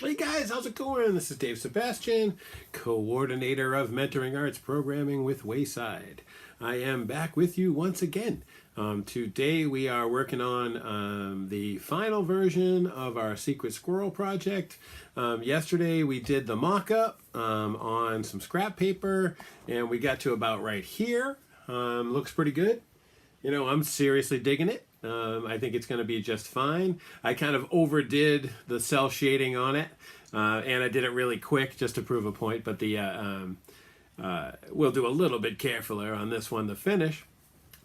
Hey guys, how's it going? This is Dave Sebastian, coordinator of Mentoring Arts Programming with Wayside. I am back with you once again. Today we are working on the final version of our Secret Squirrel project. Yesterday we did the mock-up on some scrap paper, and we got to about right here. Looks pretty good. You know, I'm seriously digging it. I think it's going to be just fine. I kind of overdid the cell shading on it, and I did it really quick just to prove a point, but we'll do a little bit carefuler on this one to finish.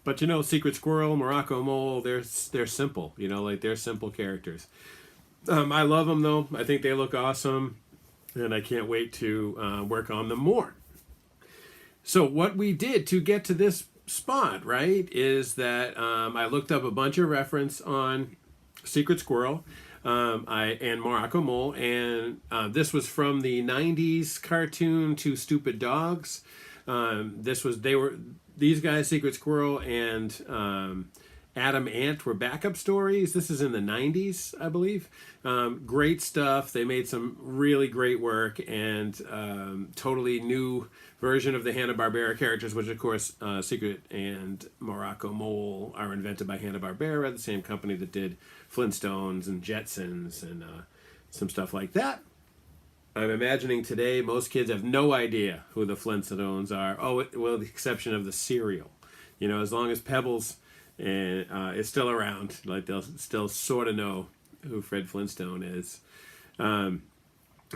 But you know, Secret Squirrel, Morocco Mole, they're simple, you know, like they're simple characters. I love them though. I think they look awesome, and I can't wait to work on them more. So what we did to get to this spot, right, is that I looked up a bunch of reference on Secret Squirrel and Morocco Mole, and this was from the 90s cartoon Two Stupid Dogs. These guys, Secret Squirrel and Adam Ant, were backup stories. This is in the 90s, I believe. Great stuff. They made some really great work, and totally new version of the Hanna-Barbera characters, which of course Secret and Morocco Mole are invented by Hanna-Barbera, the same company that did Flintstones and Jetsons and some stuff like that. I'm imagining today most kids have no idea who the Flintstones are. Oh, well, the exception of the cereal. You know, as long as Pebbles is still around, like they'll still sort of know who Fred Flintstone is.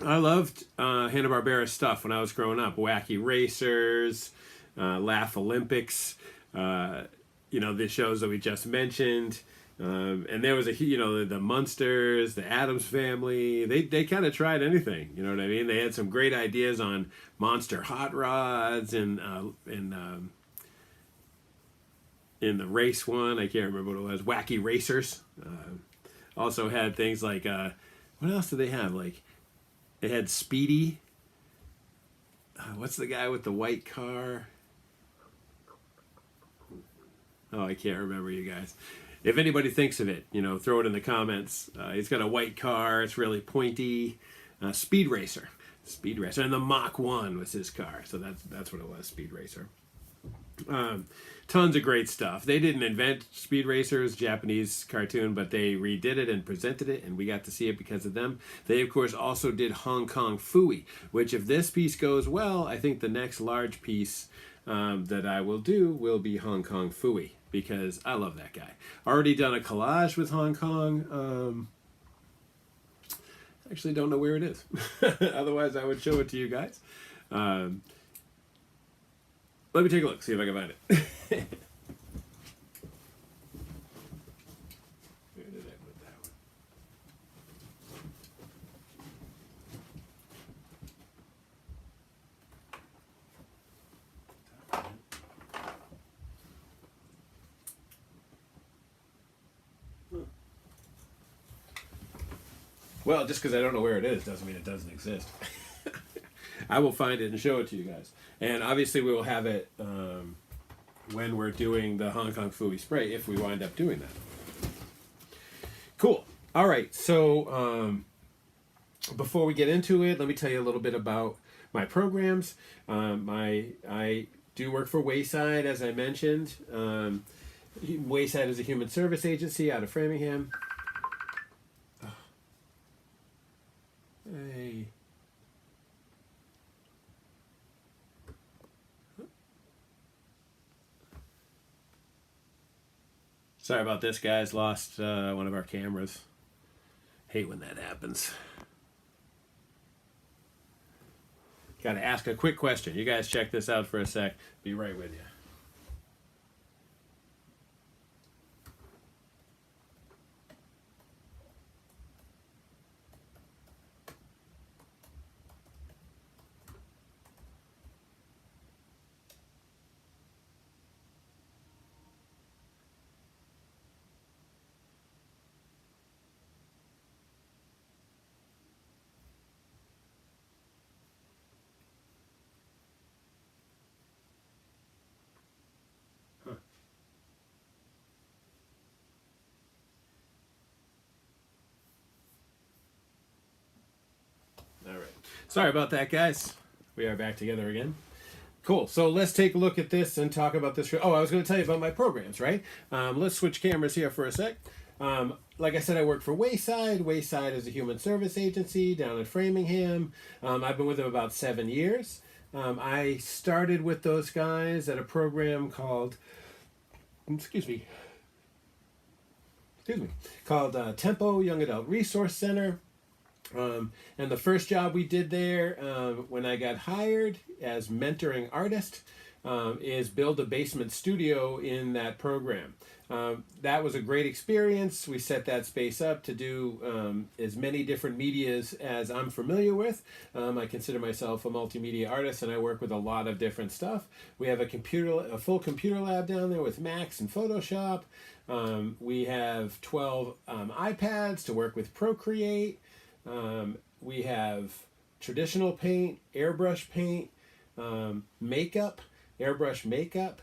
I loved Hanna-Barbera stuff when I was growing up. Wacky Racers, Laugh Olympics, you know, the shows that we just mentioned. And there was the Munsters, the Addams Family. They kind of tried anything, you know what I mean? They had some great ideas on monster hot rods and in the race one, I can't remember what it was, Wacky Racers. Also had things like, what else did they have? Like, they had Speedy. What's the guy with the white car? Oh, I can't remember, you guys. If anybody thinks of it, you know, throw it in the comments. He's got a white car. It's really pointy. Speed Racer. Speed Racer. And the Mach 1 was his car. So that's what it was, Speed Racer. Tons of great stuff. They didn't invent Speed Racers, Japanese cartoon, but they redid it and presented it, and we got to see it because of them. They, of course, also did Hong Kong Phooey, which if this piece goes well, I think the next large piece that I will do will be Hong Kong Phooey, because I love that guy. Already done a collage with Hong Kong. Actually don't know where it is. Otherwise, I would show it to you guys. Let me take a look, see if I can find it. Where did I put that one? Well, just because I don't know where it is doesn't mean it doesn't exist. I will find it and show it to you guys. And obviously we will have it when we're doing the Hong Kong Phooey spray, if we wind up doing that. Cool. All right, so before we get into it, let me tell you a little bit about my programs. I do work for Wayside, as I mentioned. Wayside is a human service agency out of Framingham. Hey. Sorry about this, guys. Lost one of our cameras. Hate when that happens. Got to ask a quick question. You guys check this out for a sec. Be right with you. Sorry about that, guys. We are back together again. Cool. So let's take a look at this and talk about this. Oh, I was going to tell you about my programs, right? Let's switch cameras here for a sec. Like I said, I work for Wayside. Wayside is a human service agency down in Framingham. I've been with them about 7 years. I started with those guys at a program called, called Tempo Young Adult Resource Center. And the first job we did there when I got hired as mentoring artist is build a basement studio in that program. That was a great experience. We set that space up to do as many different medias as I'm familiar with. I consider myself a multimedia artist, and I work with a lot of different stuff. We have a full computer lab down there with Macs and Photoshop. We have 12 iPads to work with Procreate. We have traditional paint, airbrush paint, makeup, airbrush makeup,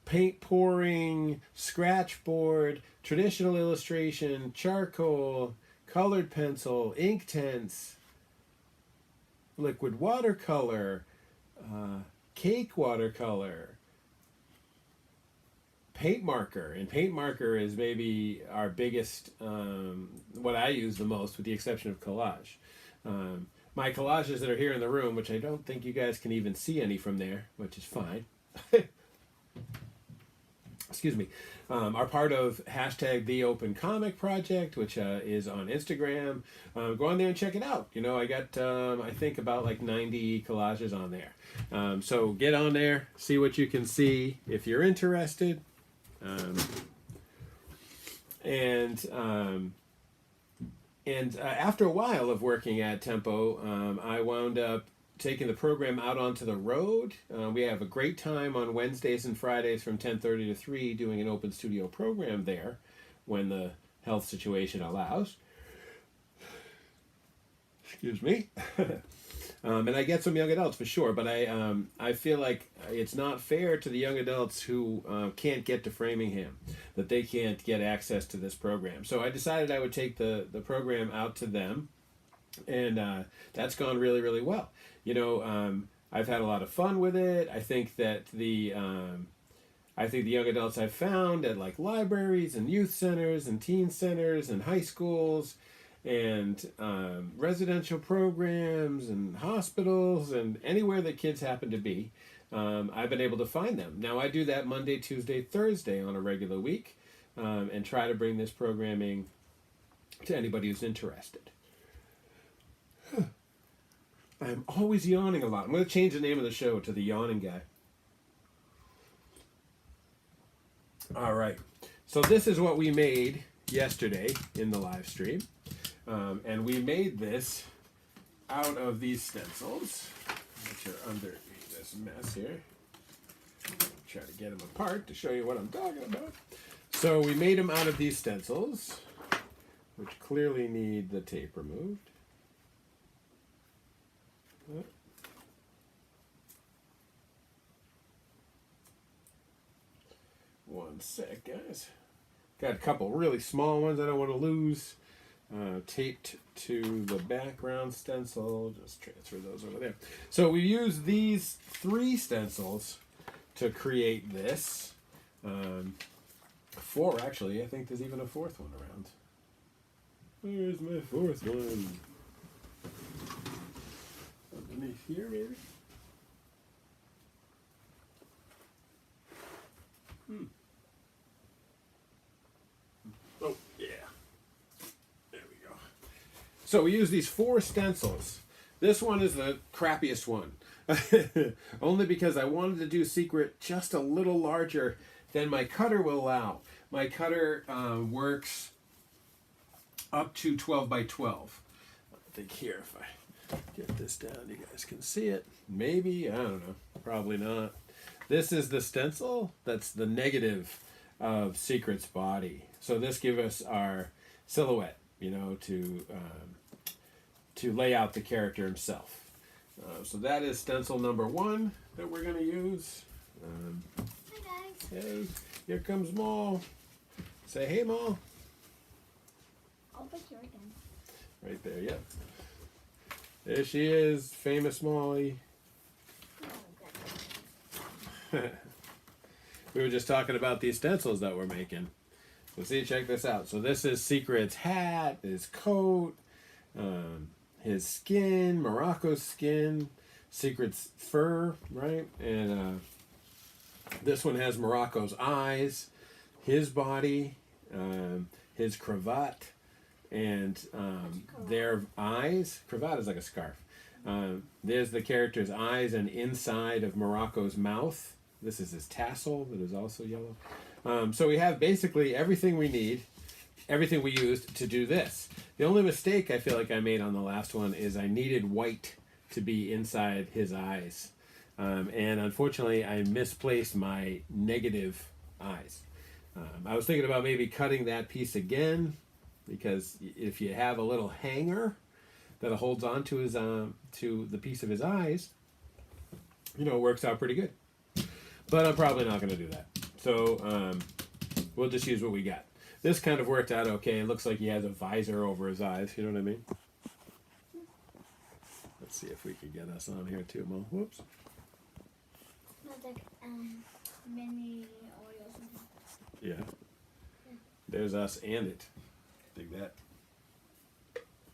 paint pouring, scratch board, traditional illustration, charcoal, colored pencil, ink tints, liquid watercolor, cake watercolor, paint marker. And paint marker is maybe our biggest, what I use the most, with the exception of collage. My collages that are here in the room, which I don't think you guys can even see any from there, which is fine. Excuse me, are part of hashtag The Open Comic Project, which is on Instagram. Go on there and check it out. You know, I got, I think, about like 90 collages on there. So get on there, see what you can see if you're interested. After a while of working at Tempo, I wound up taking the program out onto the road. We have a great time on Wednesdays and Fridays from 10:30 to 3 doing an open studio program there when the health situation allows. Excuse me. And I get some young adults for sure, but I feel like it's not fair to the young adults who can't get to Framingham, that they can't get access to this program. So I decided I would take the program out to them, and that's gone really, really well. You know, I've had a lot of fun with it. I think that the young adults I've found at like libraries and youth centers and teen centers and high schools and residential programs and hospitals and anywhere that kids happen to be, I've been able to find them. Now I do that Monday, Tuesday, Thursday on a regular week, and try to bring this programming to anybody who's interested. I'm always yawning a lot. I'm going to change the name of the show to The Yawning Guy. All right. So this is what we made yesterday in the live stream. And we made this out of these stencils, which are underneath this mess here. Try to get them apart to show you what I'm talking about. So we made them out of these stencils, which clearly need the tape removed. One sec, guys. Got a couple really small ones I don't want to lose. Taped to the background stencil. Just transfer those over there. So we use these 3 stencils to create this. 4 actually. I think there's even a 4th one around. Where's my 4th one? Underneath here, maybe? Oh, yeah. There we go. So we use these 4 stencils. This one is the crappiest one. Only because I wanted to do secret just a little larger than my cutter will allow. My cutter works up to 12 by 12. I think here, if I get this down, you guys can see it. Maybe, I don't know. Probably not. This is the stencil. That's the negative of Secret's body. So this gives us our silhouette, you know, to lay out the character himself. So that is stencil number 1 that we're going to use. Hi guys. Hey, here comes Maul. Say hey, Maul. I'll put you right down. Right there, yep. There she is, famous Molly. We were just talking about these stencils that we're making. So see, check this out. So this is Secret's hat, his coat, his skin, Morocco's skin, Secret's fur, right? And this one has Morocco's eyes, his body, his cravat, and their eyes. Cravat is like a scarf. There's the character's eyes and inside of Morocco's mouth. This is his tassel that is also yellow. So we have basically everything we need, everything we used to do this. The only mistake I feel like I made on the last one is I needed white to be inside his eyes. And unfortunately, I misplaced my negative eyes. I was thinking about maybe cutting that piece again, because if you have a little hanger that holds on to his to the piece of his eyes, you know, it works out pretty good. But I'm probably not going to do that. So we'll just use what we got. This kind of worked out okay. It looks like he has a visor over his eyes. You know what I mean? Let's see if we can get us on here too, Mo. Whoops. Not like mini Oreos. Yeah. There's us and it. Dig that.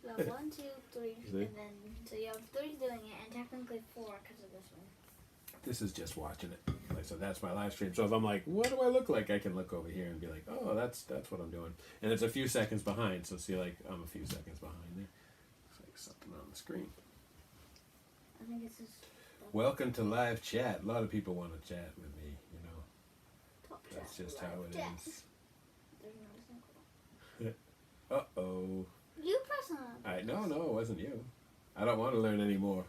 So 1, 2, 3, and then so you have 3 doing it, and technically 4 because of this one. This is just watching it. Like, so that's my live stream. So if I'm like, what do I look like? I can look over here and be like, oh, that's what I'm doing. And it's a few seconds behind. So see, like, I'm a few seconds behind there. Looks like something on the screen. I think it's just. Welcome to live chat. A lot of people want to chat with me, you know. Top That's chat, just how live it chat. is. There's not a single. Uh-oh. You press on. No, it wasn't you. I don't want to learn anymore.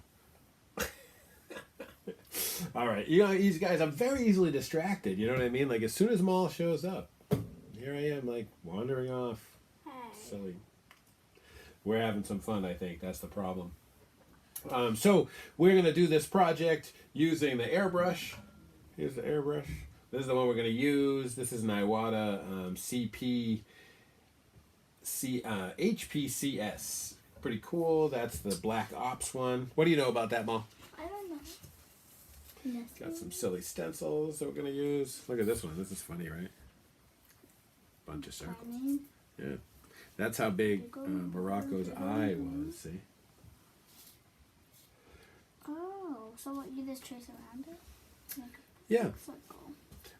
All right, you know, these guys, I'm very easily distracted. You know what I mean? Like, as soon as Maul shows up, here I am, like, wandering off. Hey. Silly. We're having some fun, I think. That's the problem. So we're going to do this project using the airbrush. Here's the airbrush. This is the one we're going to use. This is an Iwata HPCS. Pretty cool. That's the Black Ops one. What do you know about that, Maul? I don't know. Nothing. Got some silly stencils that we're going to use. Look at this one. This is funny, right? Bunch of circles. Yeah. That's how big Morocco's eye was, see? Oh, so what, you just trace around it? Like a Yeah. circle.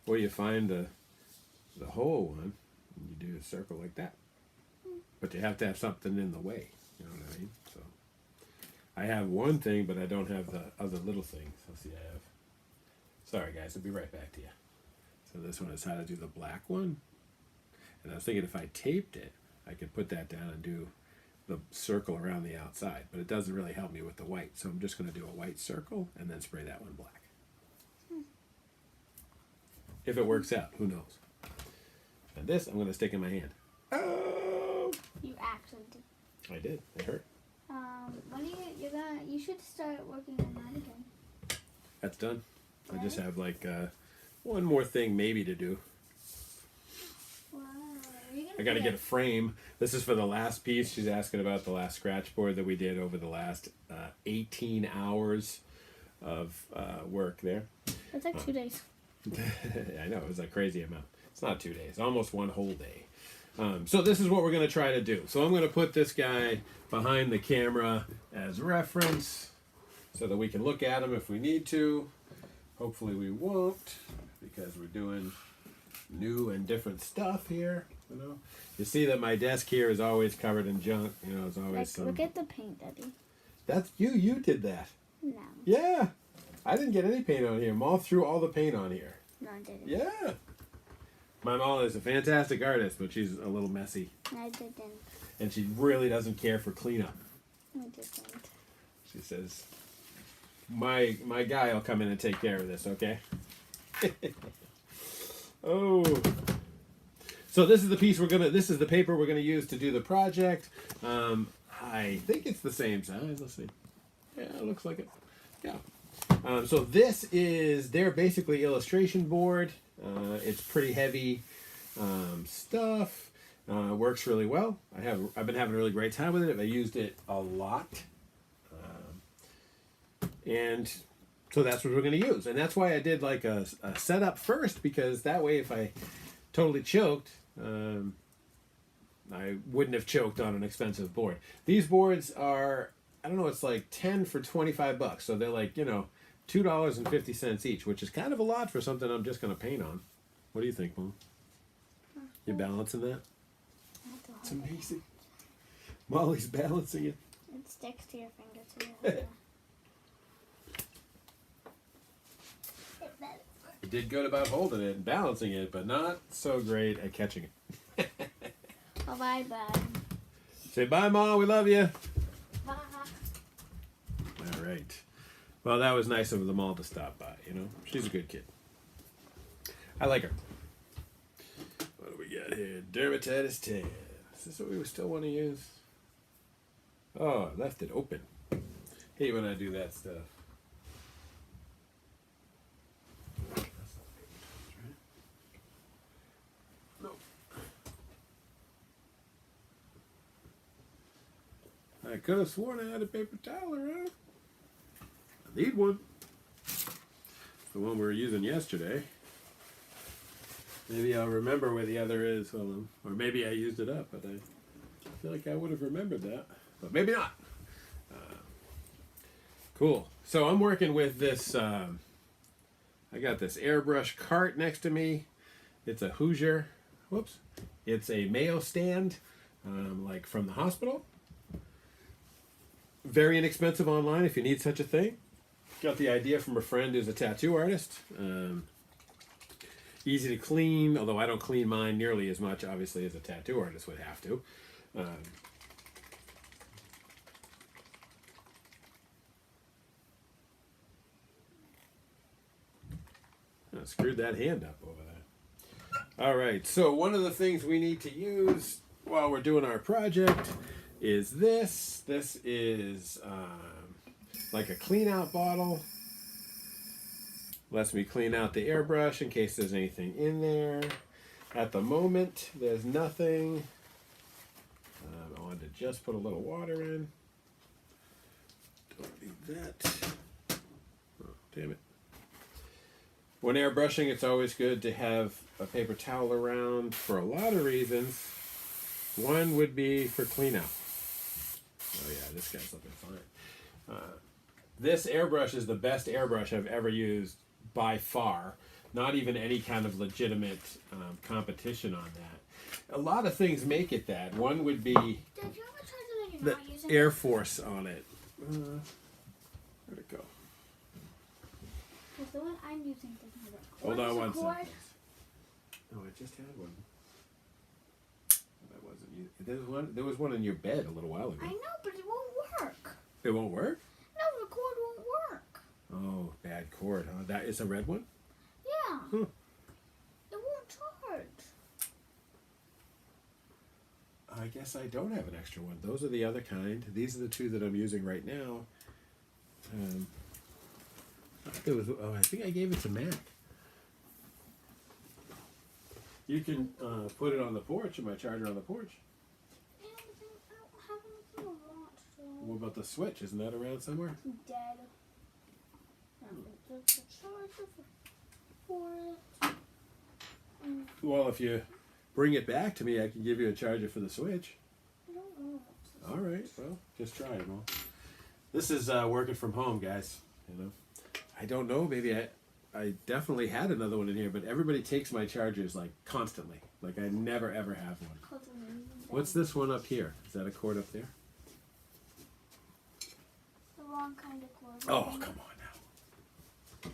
Or you find the whole one, and you do a circle like that. But you have to have something in the way. You know what I mean? So I have one thing, but I don't have the other little things. Let's see, I have. Sorry, guys. I'll be right back to you. So this one is how to do the black one. And I was thinking if I taped it, I could put that down and do the circle around the outside. But it doesn't really help me with the white. So I'm just going to do a white circle and then spray that one black. If it works out, who knows? And this I'm going to stick in my hand. Oh! You actually did. I did. It hurt. When you should start working on that again. That's done. I just have like one more thing maybe to do. Wow. I got to get a frame. This is for the last piece. She's asking about the last scratch board that we did over the last 18 hours of work there. It's like 2 days. I know, it was a crazy amount. It's not 2 days, almost one whole day. So this is what we're going to try to do. So I'm going to put this guy behind the camera as reference so that we can look at him if we need to. Hopefully we won't, because we're doing new and different stuff here. You know, you see that my desk here is always covered in junk. You know, it's always Like, some. look at the paint, Daddy. That's you. You did that. No. Yeah, I didn't get any paint on here. Mom threw all the paint on here. No, I didn't. Yeah. My mom is a fantastic artist, but she's a little messy, I didn't. and she really doesn't care for cleanup. I didn't. She says, "My guy will come in and take care of this, okay?" Oh. So this is the piece this is the paper we're gonna use to do the project. I think it's the same size. Let's see. Yeah, it looks like it. Yeah. So this is their basically illustration board. It's pretty heavy stuff. Works really well. I've been having a really great time with it. I used it a lot. And so that's what we're going to use. And that's why I did like a setup first, because that way if I totally choked, I wouldn't have choked on an expensive board. These boards are, I don't know, it's like 10 for $25. So they're like, you know, $2.50 each, which is kind of a lot for something I'm just going to paint on. What do you think, Mom? You balancing that? It's amazing. Molly's balancing it. It sticks to your finger too. You did good about holding it and balancing it, but not so great at catching it. Oh, bye, bye. Say bye, Mom. We love you. Bye. All right. Well, that was nice of them all to stop by, you know. She's a good kid. I like her. What do we got here? Dermatitis 10. Is this what we still want to use? Oh, I left it open. Hate when I do that stuff. Nope. I could have sworn I had a paper towel around. I need one. The one we were using yesterday. Maybe I'll remember where the other is. Well, or maybe I used it up, but I feel like I would have remembered that. But maybe not. Cool. So I'm working with this. I got this airbrush cart next to me. It's a Hoosier. Whoops. It's a Mayo stand, like from the hospital. Very inexpensive online if you need such a thing. Got the idea from a friend who's a tattoo artist. Easy to clean, although I don't clean mine nearly as much, obviously, as a tattoo artist would have to. I screwed that hand up over there. All right, so one of the things we need to use while we're doing our project is this. This is like a clean out bottle. Lets me clean out the airbrush in case there's anything in there. At the moment, there's nothing. I wanted to just put a little water in. Don't need that. Oh, damn it. When airbrushing, it's always good to have a paper towel around for a lot of reasons. One would be for clean out. Oh yeah, this guy's looking fine. This airbrush is the best airbrush I've ever used by far. Not even any kind of legitimate competition on that. A lot of things make it that. One would be Did you ever try to the not using Air Force on it. Where'd it go? Because the one I'm using doesn't work. Hold on one cord? second. No, I just had one. That wasn't you. There was one in your bed a little while ago. I know, but it won't work. It won't work? No, the cord won't work. Oh, bad cord, huh? That is a red one? Yeah. Huh. It won't charge. I guess I don't have an extra one. Those are the other kind. These are the two that I'm using right now. I think I gave it to Mac. You can put it on the porch, and my charger on the porch. Yeah, but then I don't have anything to launch, so... What about the switch? Isn't that around somewhere? It's dead. There's a charger for it. Well, if you bring it back to me, I can give you a charger for the switch. I don't know. All right, well, just try it, Well, this is working from home, guys. You know, I don't know. Maybe I definitely had another one in here, but everybody takes my chargers like constantly. Like I never ever have one. What's this one up here? Is that a cord up there? The wrong kind of cord. Oh, come on now.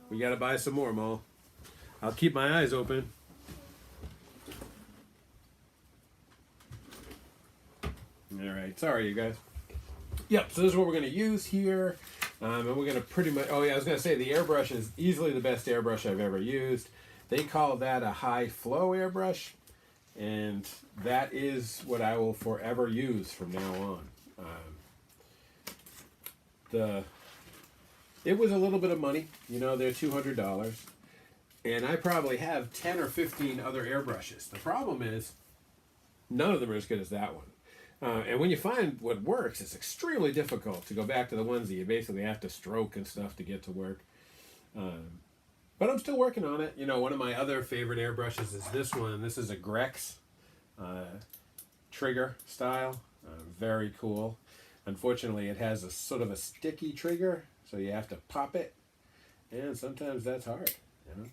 We gotta buy some more, Mo. I'll keep my eyes open. All right, sorry, you guys. Yep, so this is what we're going to use here. And we're going to pretty much... Oh, yeah, I was going to say the airbrush is easily the best airbrush I've ever used. They call that a high flow airbrush. And that is what I will forever use from now on. It was a little bit of money. You know, they're $200. And I probably have 10 or 15 other airbrushes. The problem is, none of them are as good as that one. And when you find what works, it's extremely difficult to go back to the ones that you basically have to stroke and stuff to get to work. But I'm still working on it. You know, one of my other favorite airbrushes is this one. This is a Grex trigger style. Very cool. Unfortunately, it has a sort of a sticky trigger, so you have to pop it. And sometimes that's hard, you know.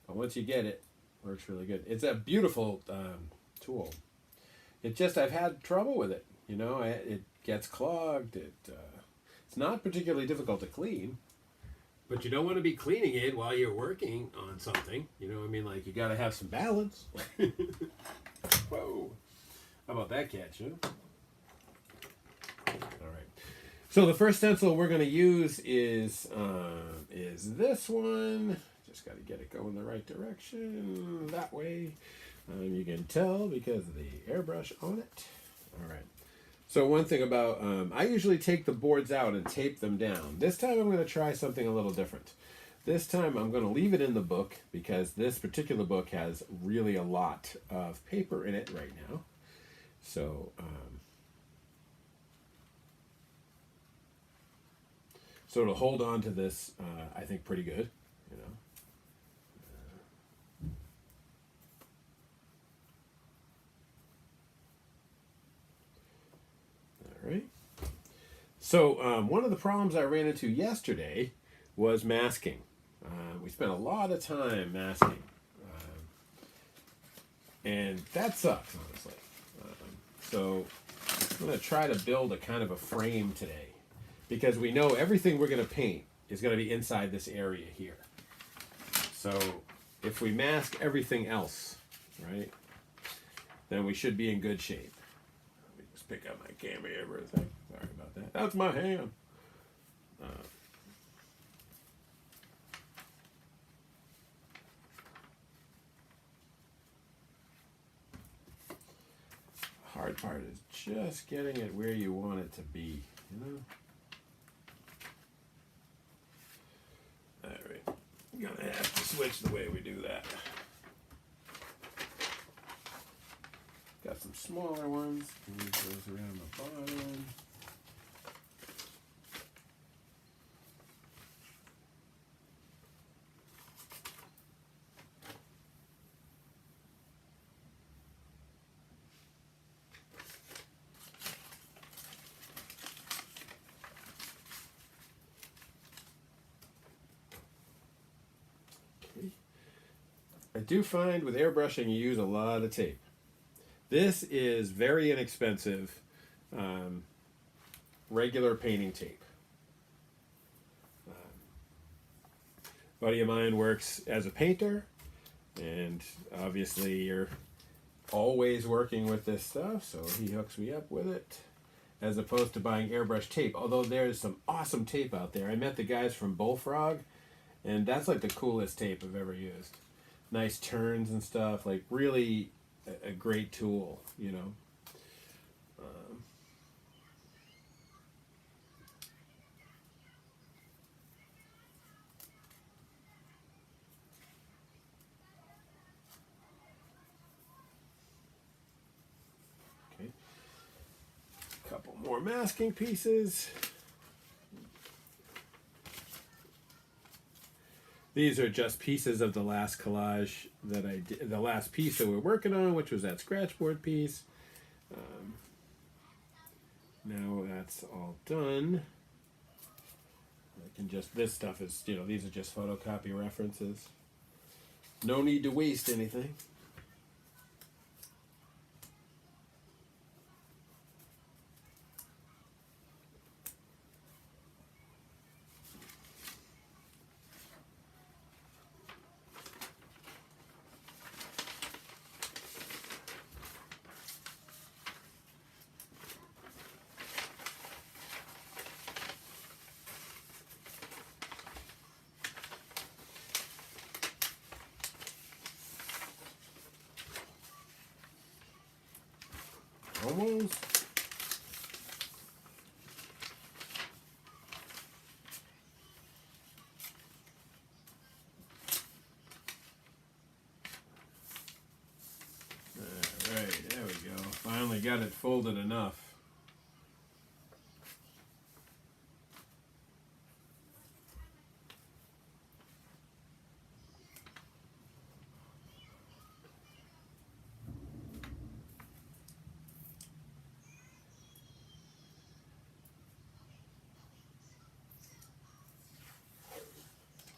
But once you get it, it works really good. It's a beautiful tool. It just, I've had trouble with it. You know, it gets clogged. It's not particularly difficult to clean. But you don't want to be cleaning it while you're working on something. You know, I mean, like, you got to have some balance. Whoa. How about that catch, huh? All right. So the first stencil we're going to use is this one. Just got to get it going the right direction. That way. You can tell because of the airbrush on it. All right. So one thing about, I usually take the boards out and tape them down. This time I'm going to try something a little different. This time I'm going to leave it in the book because this particular book has really a lot of paper in it right now. So, so it'll hold on to this, I think, pretty good, you know. Right. So one of the problems I ran into yesterday was masking. We spent a lot of time masking, and that sucks, honestly. So I'm going to try to build a kind of a frame today, because we know everything we're going to paint is going to be inside this area here. So if we mask everything else, right, then we should be in good shape. Pick up my camera here for a second. Sorry about that. That's my hand. Hard part is just getting it where you want it to be, you know? All right. I'm gonna have to switch the way we do that. Got some smaller ones. Move those around the bottom. Okay. I do find with airbrushing you use a lot of tape. This is very inexpensive regular painting tape. A buddy of mine works as a painter, and obviously you're always working with this stuff, so he hooks me up with it, as opposed to buying airbrush tape, although there's some awesome tape out there. I met the guys from Bullfrog, and that's like the coolest tape I've ever used. Nice turns and stuff, like really a great tool, you know. Okay, a couple more masking pieces. These are just pieces of the last collage that I did, the last piece that we're working on, which was that scratchboard piece. Now that's all done. I can just, this stuff is, you know, these are just photocopy references. No need to waste anything. Almost. Alright, there we go. Finally got it folded enough.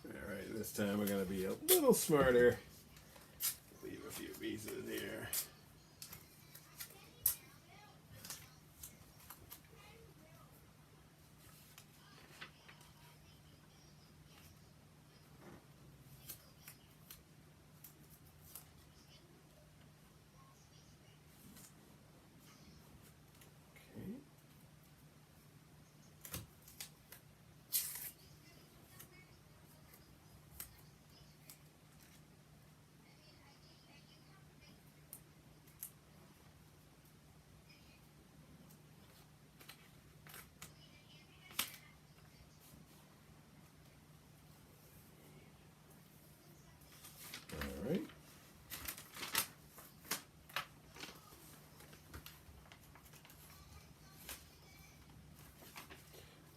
Alright, this time we're going to be a little smarter. Leave a few pieces here. Alright.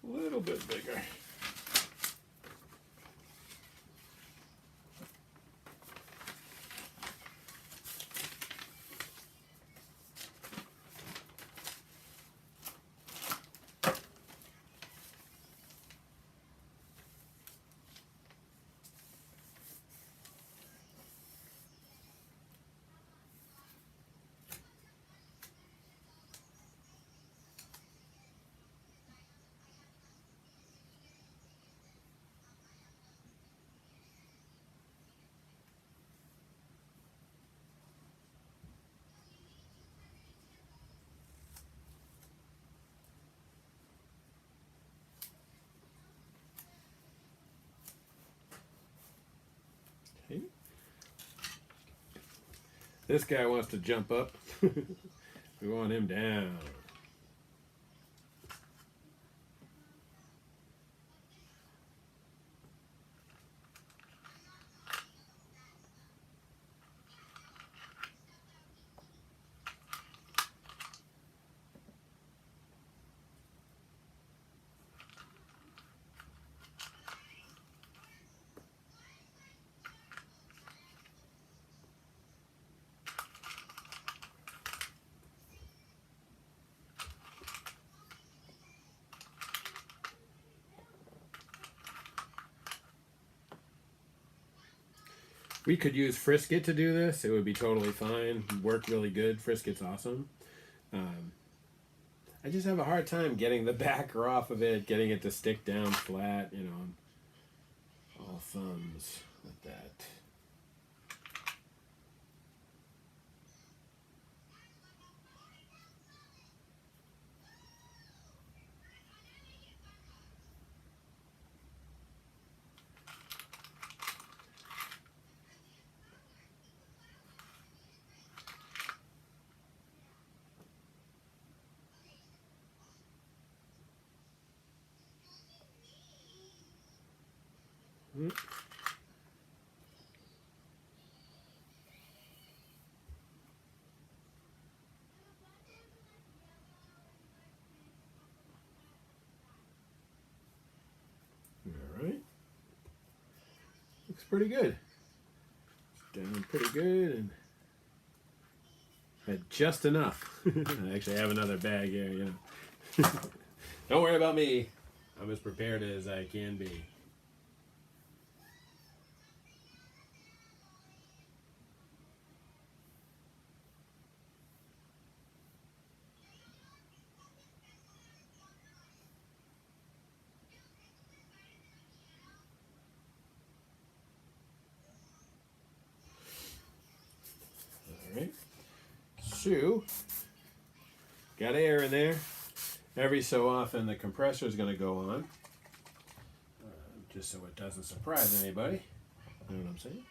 A little bit bigger. Okay. This guy wants to jump up. We want him down. We could use Frisket to do this. It would be totally fine. Work really good. Frisket's awesome. I just have a hard time getting the backer off of it, getting it to stick down flat, you know. All thumbs like that. Alright. Looks pretty good. Down pretty good and had just enough. I actually have another bag here, you know. Don't worry about me. I'm as prepared as I can be. Alright. So, got air in there. Every so often the compressor is going to go on. Just so it doesn't surprise anybody. You know what I'm saying?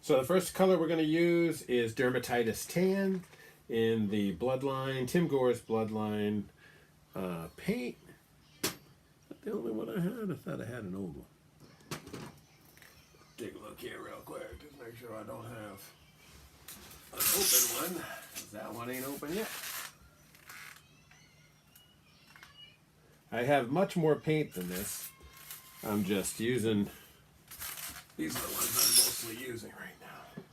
So the first color we're going to use is Dermatitis Tan in the Bloodline, Tim Gore's Bloodline paint. Not the only one I had. I thought I had an old one. Take a look here real quick. Just make sure I don't have open one. That one ain't open yet. I have much more paint than this. I'm just using, these are the ones I'm mostly using right now.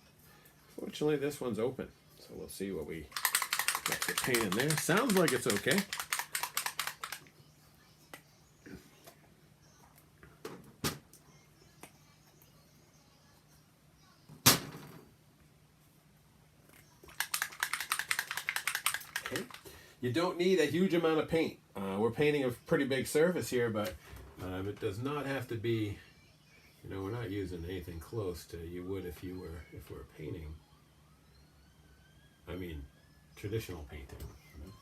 Fortunately, this one's open, so we'll see what we got the paint in there. Sounds like it's okay. Okay. You don't need a huge amount of paint. We're painting a pretty big surface here, but it does not have to be, you know, we're not using anything close to you would if we're painting. I mean, traditional painting. You know?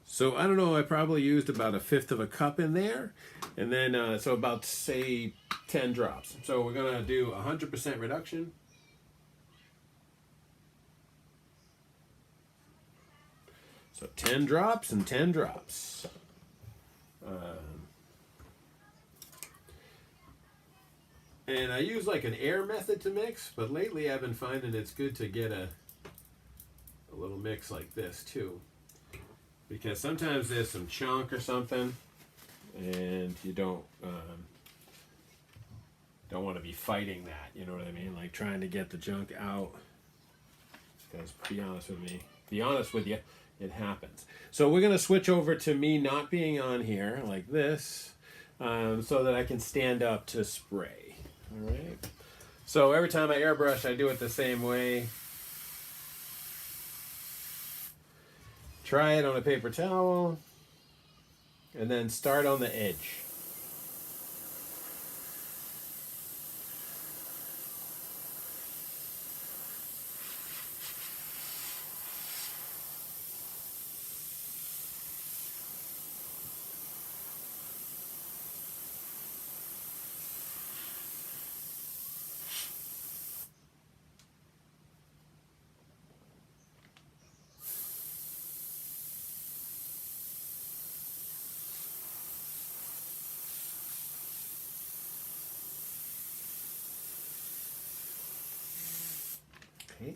So I don't know, I probably used about 1/5 of a cup in there, and then so about say 10 drops. So we're gonna do 100% reduction. So 10 drops and 10 drops. And I use like an air method to mix, but lately I've been finding it's good to get a little mix like this too. Because sometimes there's some chunk or something, and you don't want to be fighting that, you know what I mean? Like trying to get the junk out. Because be honest with you, it happens. So we're going to switch over to me not being on here like this, so that I can stand up to spray. All right. So every time I airbrush, I do it the same way. Try it on a paper towel, and then start on the edge. Okay.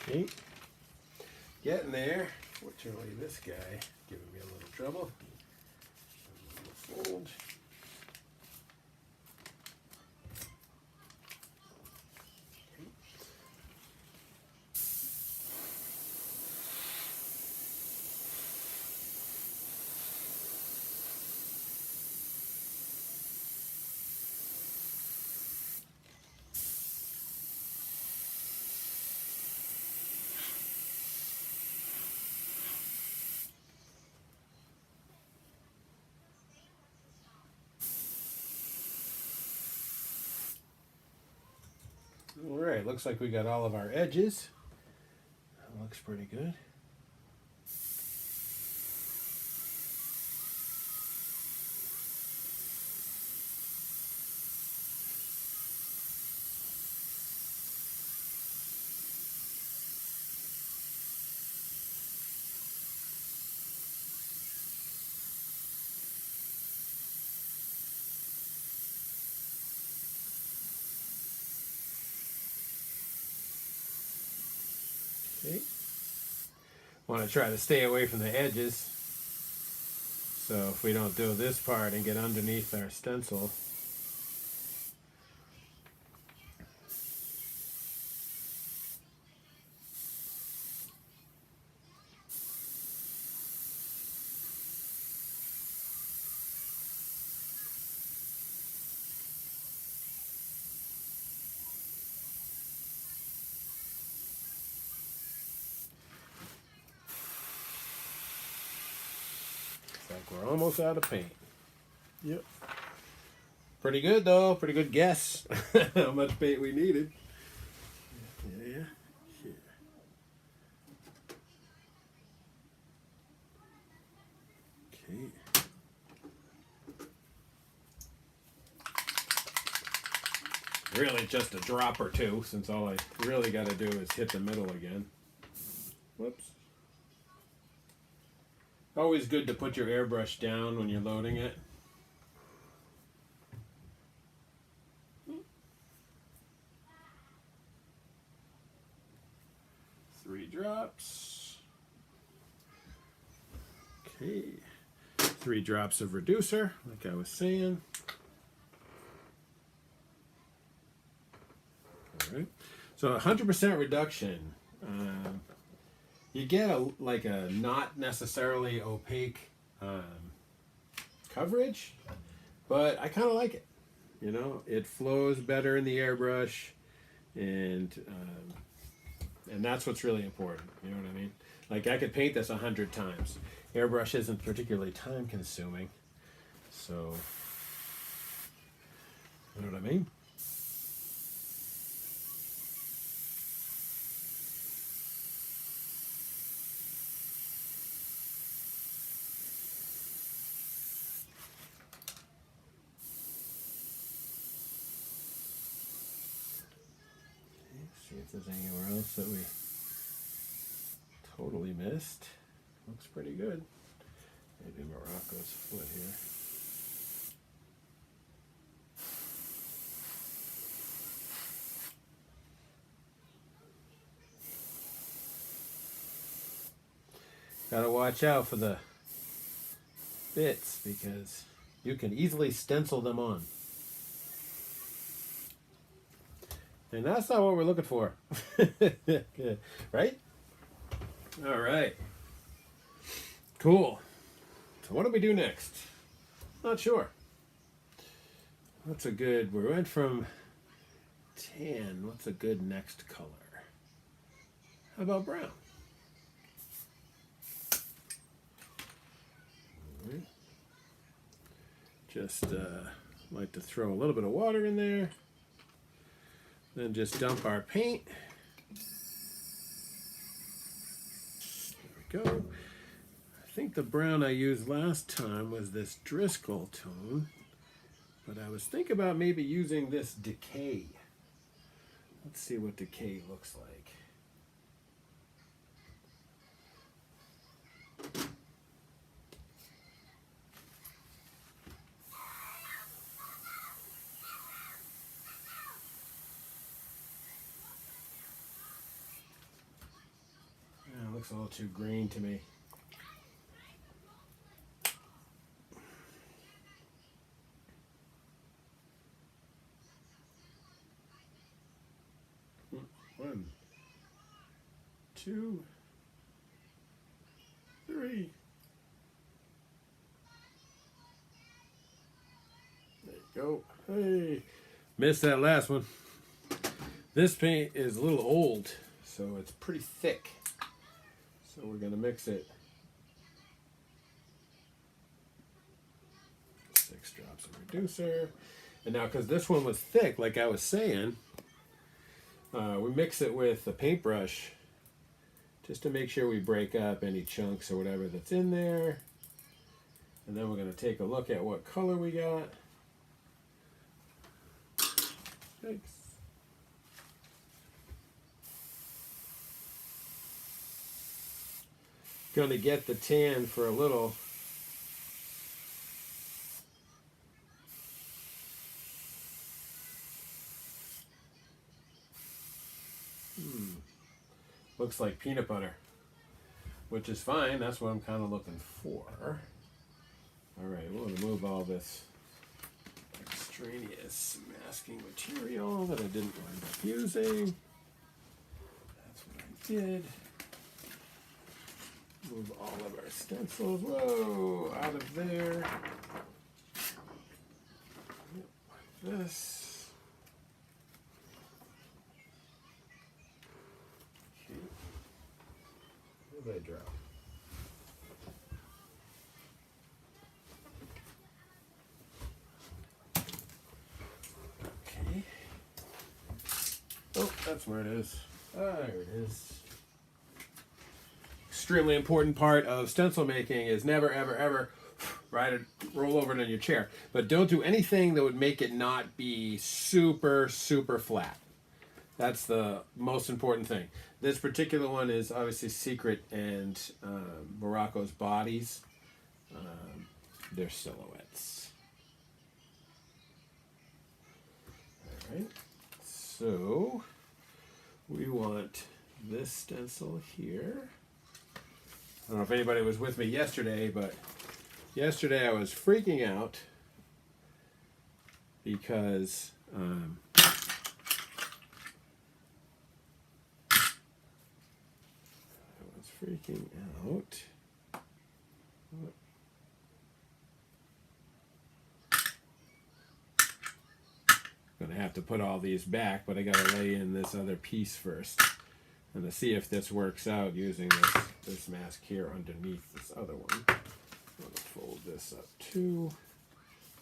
Okay. Getting there. Fortunately, this guy giving me a little trouble. A little fold. All right, looks like we got all of our edges. That looks pretty good. Okay. Want to try to stay away from the edges. So if we don't do this part and get underneath our stencil. Like we're almost out of paint. Yep. Pretty good though. Pretty good guess how much paint we needed. Yeah. Yeah. Okay. Really just a drop or two, since all I really got to do is hit the middle again. Whoops. Always good to put your airbrush down when you're loading it. Three drops. Okay. 3 drops of reducer, like I was saying. All right. So 100% reduction. You get like a not necessarily opaque coverage, but I kind of like it. You know, it flows better in the airbrush, and that's what's really important. You know what I mean? Like I could paint this 100 times. Airbrush isn't particularly time consuming, so you know what I mean? See if there's anywhere else that we totally missed. Looks pretty good. Maybe Morocco's foot here. Gotta watch out for the bits because you can easily stencil them on. And that's not what we're looking for. Right? All right. Cool. So what do we do next? Not sure. What's a good, we went from tan. What's a good next color? How about brown? All right. Just like to throw a little bit of water in there. Then just dump our paint. There we go. I think the brown I used last time was this Driscoll tone, but I was thinking about maybe using this Decay. Let's see what Decay looks like. Yeah, it looks a little too green to me. One, two, three. There you go. Hey, missed that last one. This paint is a little old, so it's pretty thick. So we're going to mix it. 6 drops of reducer. And now, because this one was thick, like I was saying, we mix it with the paintbrush just to make sure we break up any chunks or whatever that's in there. And then we're going to take a look at what color we got. Thanks. Going to get the tan for a little. Looks like peanut butter, which is fine. That's what I'm kind of looking for. All right, we're going to move all this extraneous masking material that I didn't wind up using. That's what I did. Move all of our stencils, whoa, out of there. Like this. Okay. Where did I drop? Okay. Oh, that's where it is. There it is. Extremely important part of stencil making is never, ever, ever roll over it in your chair. But don't do anything that would make it not be super, super flat. That's the most important thing. This particular one is obviously Secret and Morocco's bodies. They're silhouettes. All right. So we want this stencil here. I don't know if anybody was with me yesterday, but yesterday I was freaking out because I was freaking out. I'm going to have to put all these back, but I got to lay in this other piece first. And to see if this works out using this mask here underneath this other one. I'm going to fold this up too.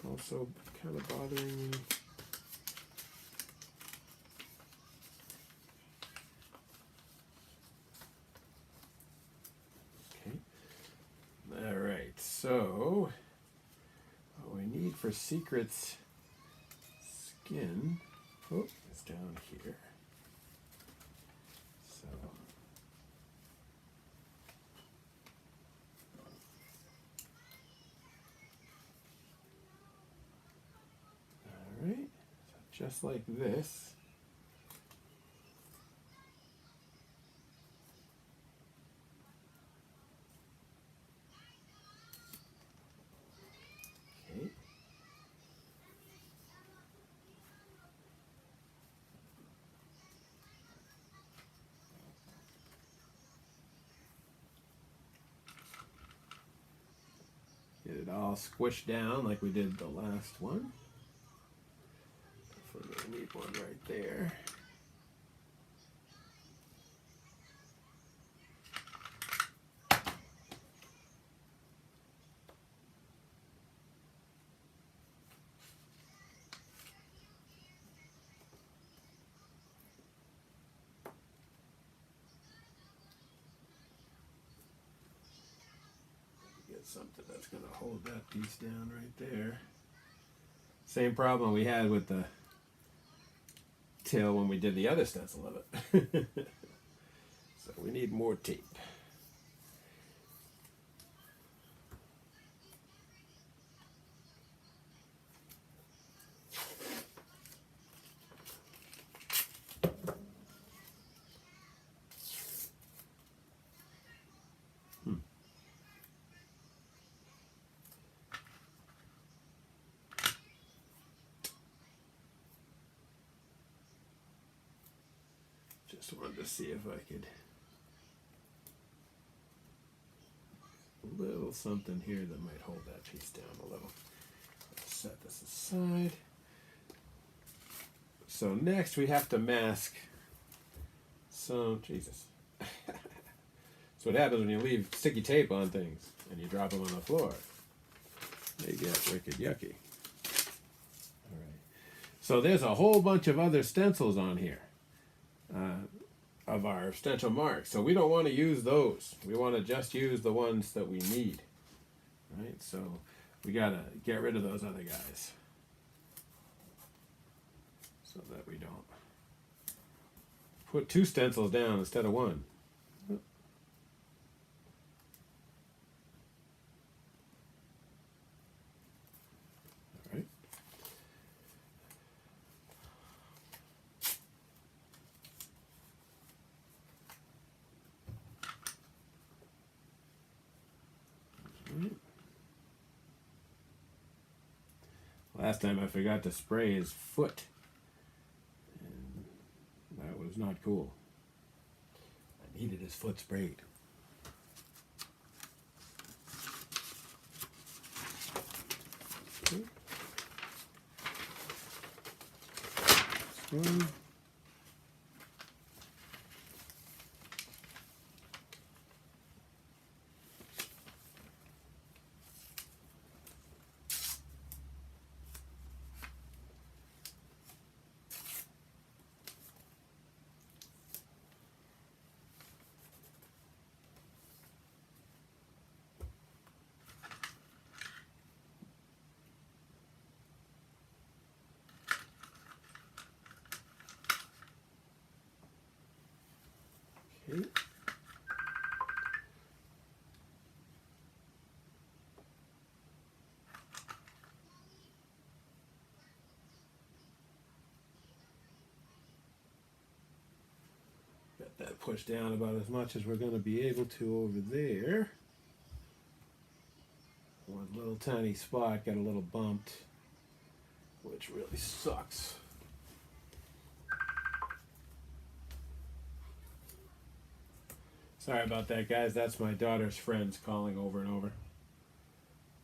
Also kind of bothering me. Okay. All right. So what we need for Secret's skin, oh, it's down here. Alright, so just like this. Okay. Get it all squished down like we did the last one. We're going to need one right there. Get something that's going to hold that piece down right there. Same problem we had with the tail when we did the other stencil of it. So we need more tape. Just wanted to see if I could, a little something here that might hold that piece down a little. Let's set this aside. So next we have to mask some, Jesus. So what happens when you leave sticky tape on things and you drop them on the floor? They get wicked yucky. All right. So there's a whole bunch of other stencils on here. of our stencil marks. So we don't want to use those. We want to just use the ones that we need. Right? So we got to get rid of those other guys so that we don't put 2 stencils down instead of 1. Last time I forgot to spray his foot, and that was not cool. I needed his foot sprayed. Okay. This one. Okay. Got that pushed down about as much as we're going to be able to over there. One little tiny spot got a little bumped, which really sucks. Sorry about that, guys. That's my daughter's friends calling over and over.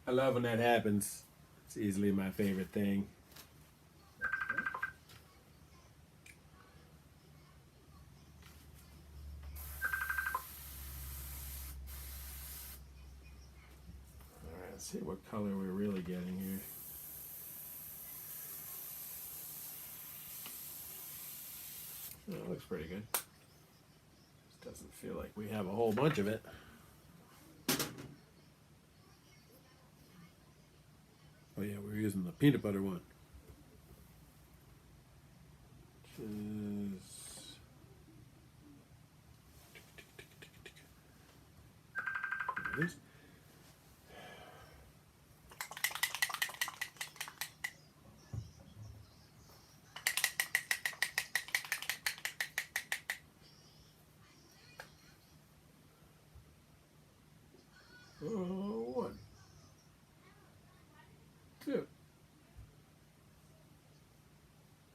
I love when that happens. It's easily my favorite thing. Alright, let's see what color we're really getting here. Oh, it looks pretty good. Doesn't feel like we have a whole bunch of it. Oh yeah, we're using the peanut butter one. There it is. One, 2. There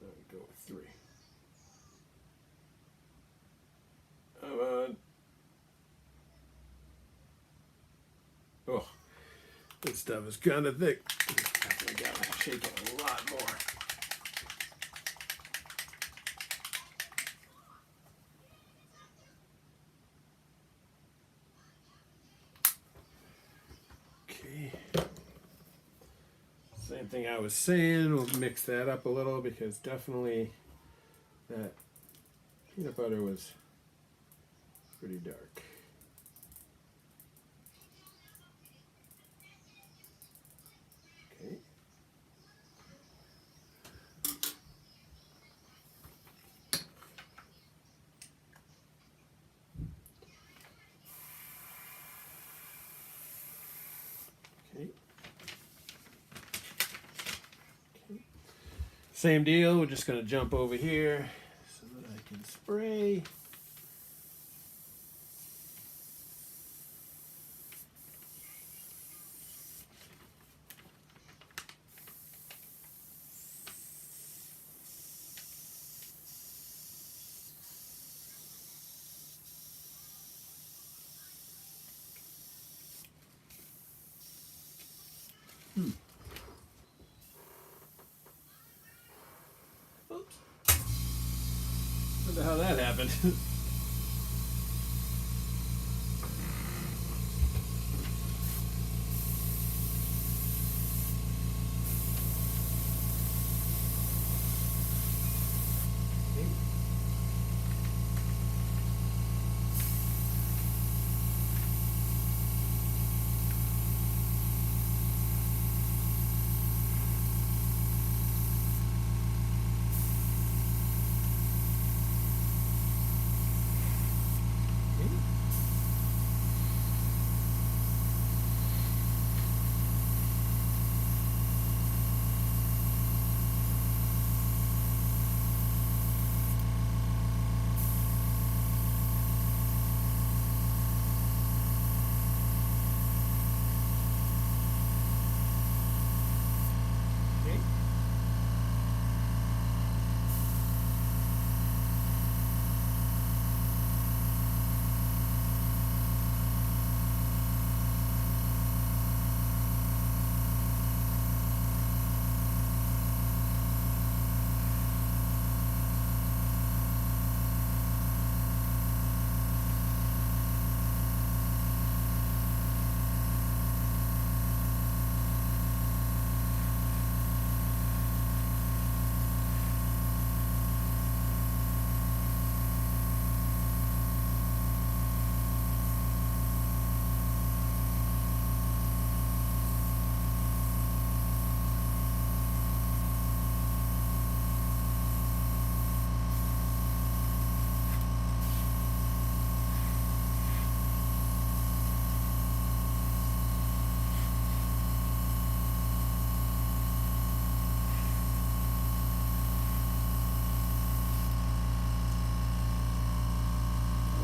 we go with 3. Come on. Oh, this stuff is kind of thick. I gotta shake it a lot more. Same thing I was saying, we'll mix that up a little because definitely that peanut butter was pretty dark. Okay. Same deal, we're just going to jump over here so that I can spray. Oops. Wonder how that happened.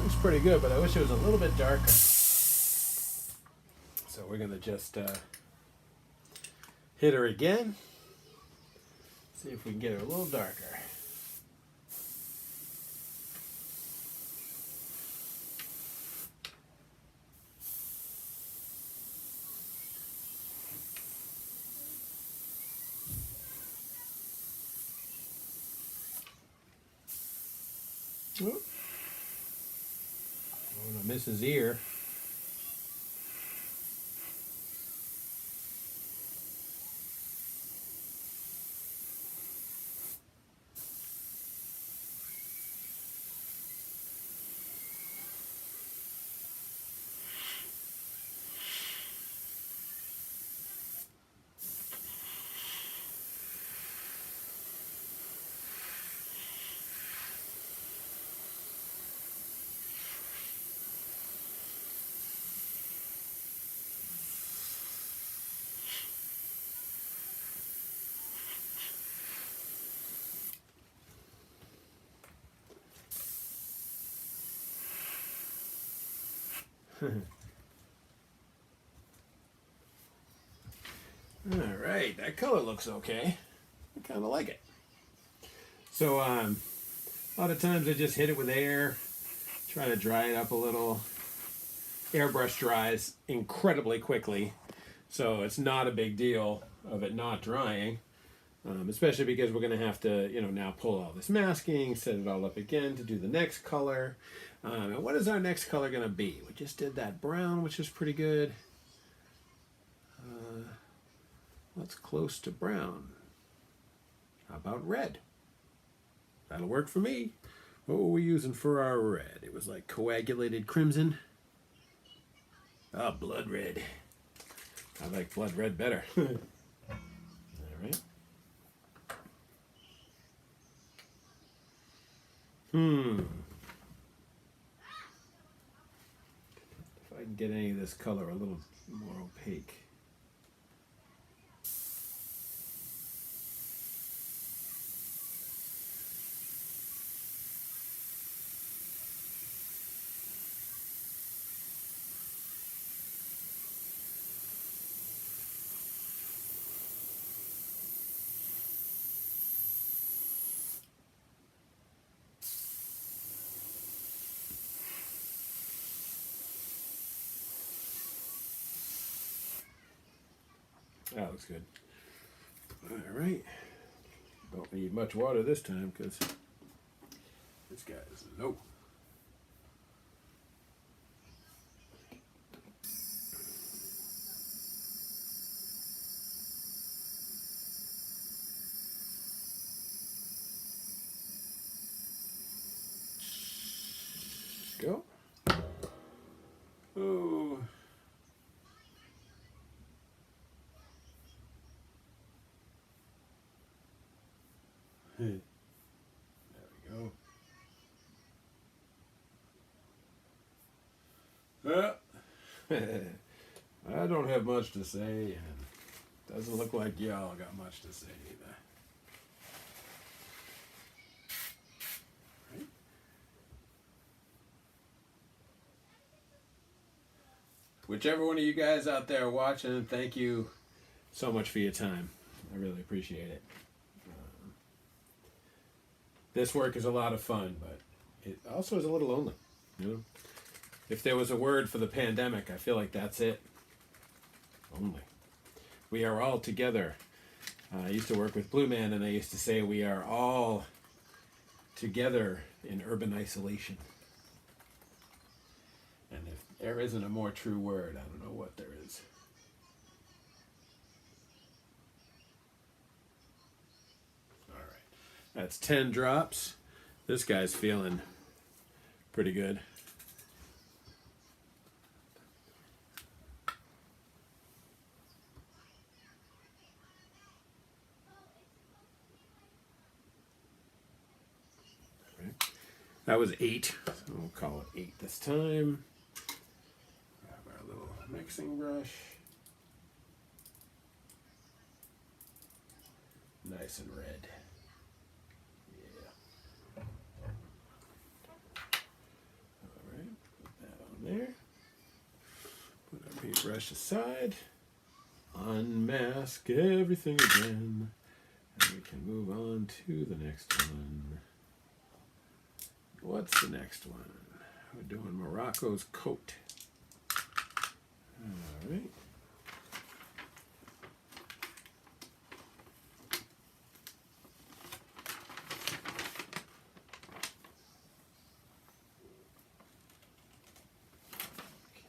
Looks pretty good, but I wish it was a little bit darker. So we're going to just hit her again. See if we can get her a little darker. Oh, I want to miss his ear. All right, that color looks okay. I kind of like it. So a lot of times I just hit it with air, try to dry it up a little. Airbrush dries incredibly quickly, so it's not a big deal of it not drying, especially because we're going to have to, now pull all this masking, set it all up again to do the next color. And what is our next color going to be? We just did that brown, which is pretty good. What's close to brown? How about red? That'll work for me. What were we using for our red? It was like coagulated crimson. Ah, blood red. I like blood red better. All right. If I can get any of this color a little more opaque. That looks good. All right. Don't need much water this time because this guy is low. Go. Oh. There we go. I don't have much to say, and doesn't look like y'all got much to say either. Right. Whichever one of you guys out there watching, thank you so much for your time. I really appreciate it. This work is a lot of fun, but it also is a little lonely. If there was a word for the pandemic, I feel like that's it. Lonely. We are all together. I used to work with Blue Man, and they used to say we are all together in urban isolation. And if there isn't a more true word, I don't know what there is. All right. That's 10 drops. This guy's feeling pretty good. That was 8, so we'll call it 8 this time. Grab our little mixing brush. Nice and red. Yeah. All right. brush aside. Unmask everything again. And we can move on to the next one. What's the next one? We're doing Morocco's coat. All right.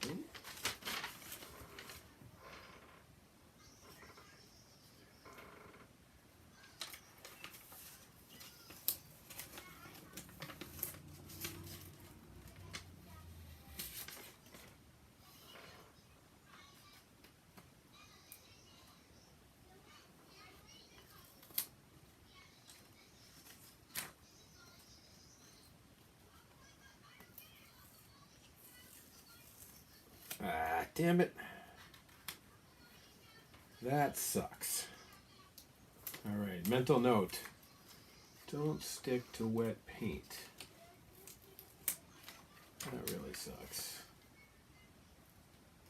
Okay. Ah, damn it. That sucks. All right, mental note. Don't stick to wet paint. That really sucks.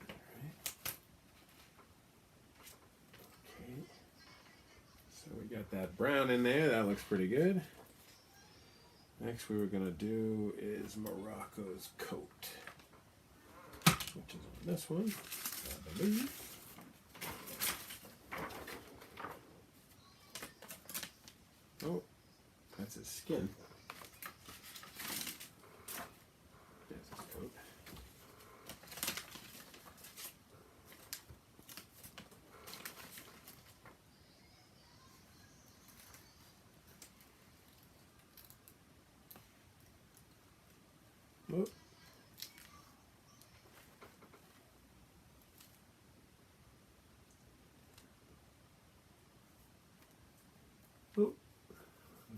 All right. Okay. So we got that brown in there. That looks pretty good. Next we were going to do is Morocco's coat, which is on this one, I believe. Oh, that's his skin. There's his coat. Oh. Oh.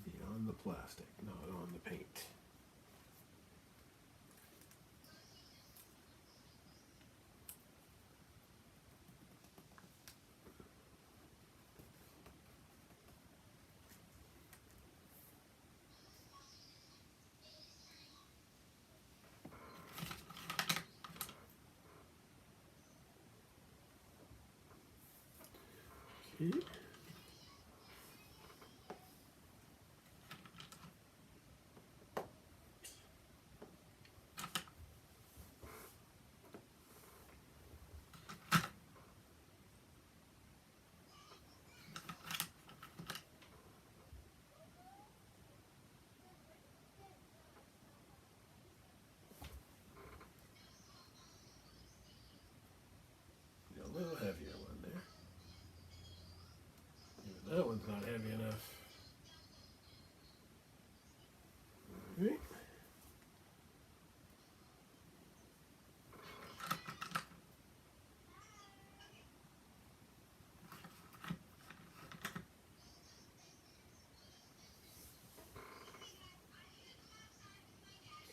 Beyond the plastic, not on the paint. Okay. A little heavier one there. Even that one's not heavy enough. All right.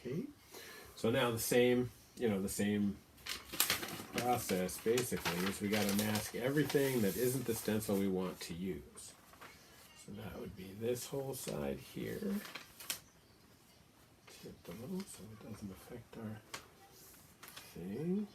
Okay. So now the same process basically is we got to mask everything that isn't the stencil we want to use. So that would be this whole side here. Tipped a little so it doesn't affect our thing.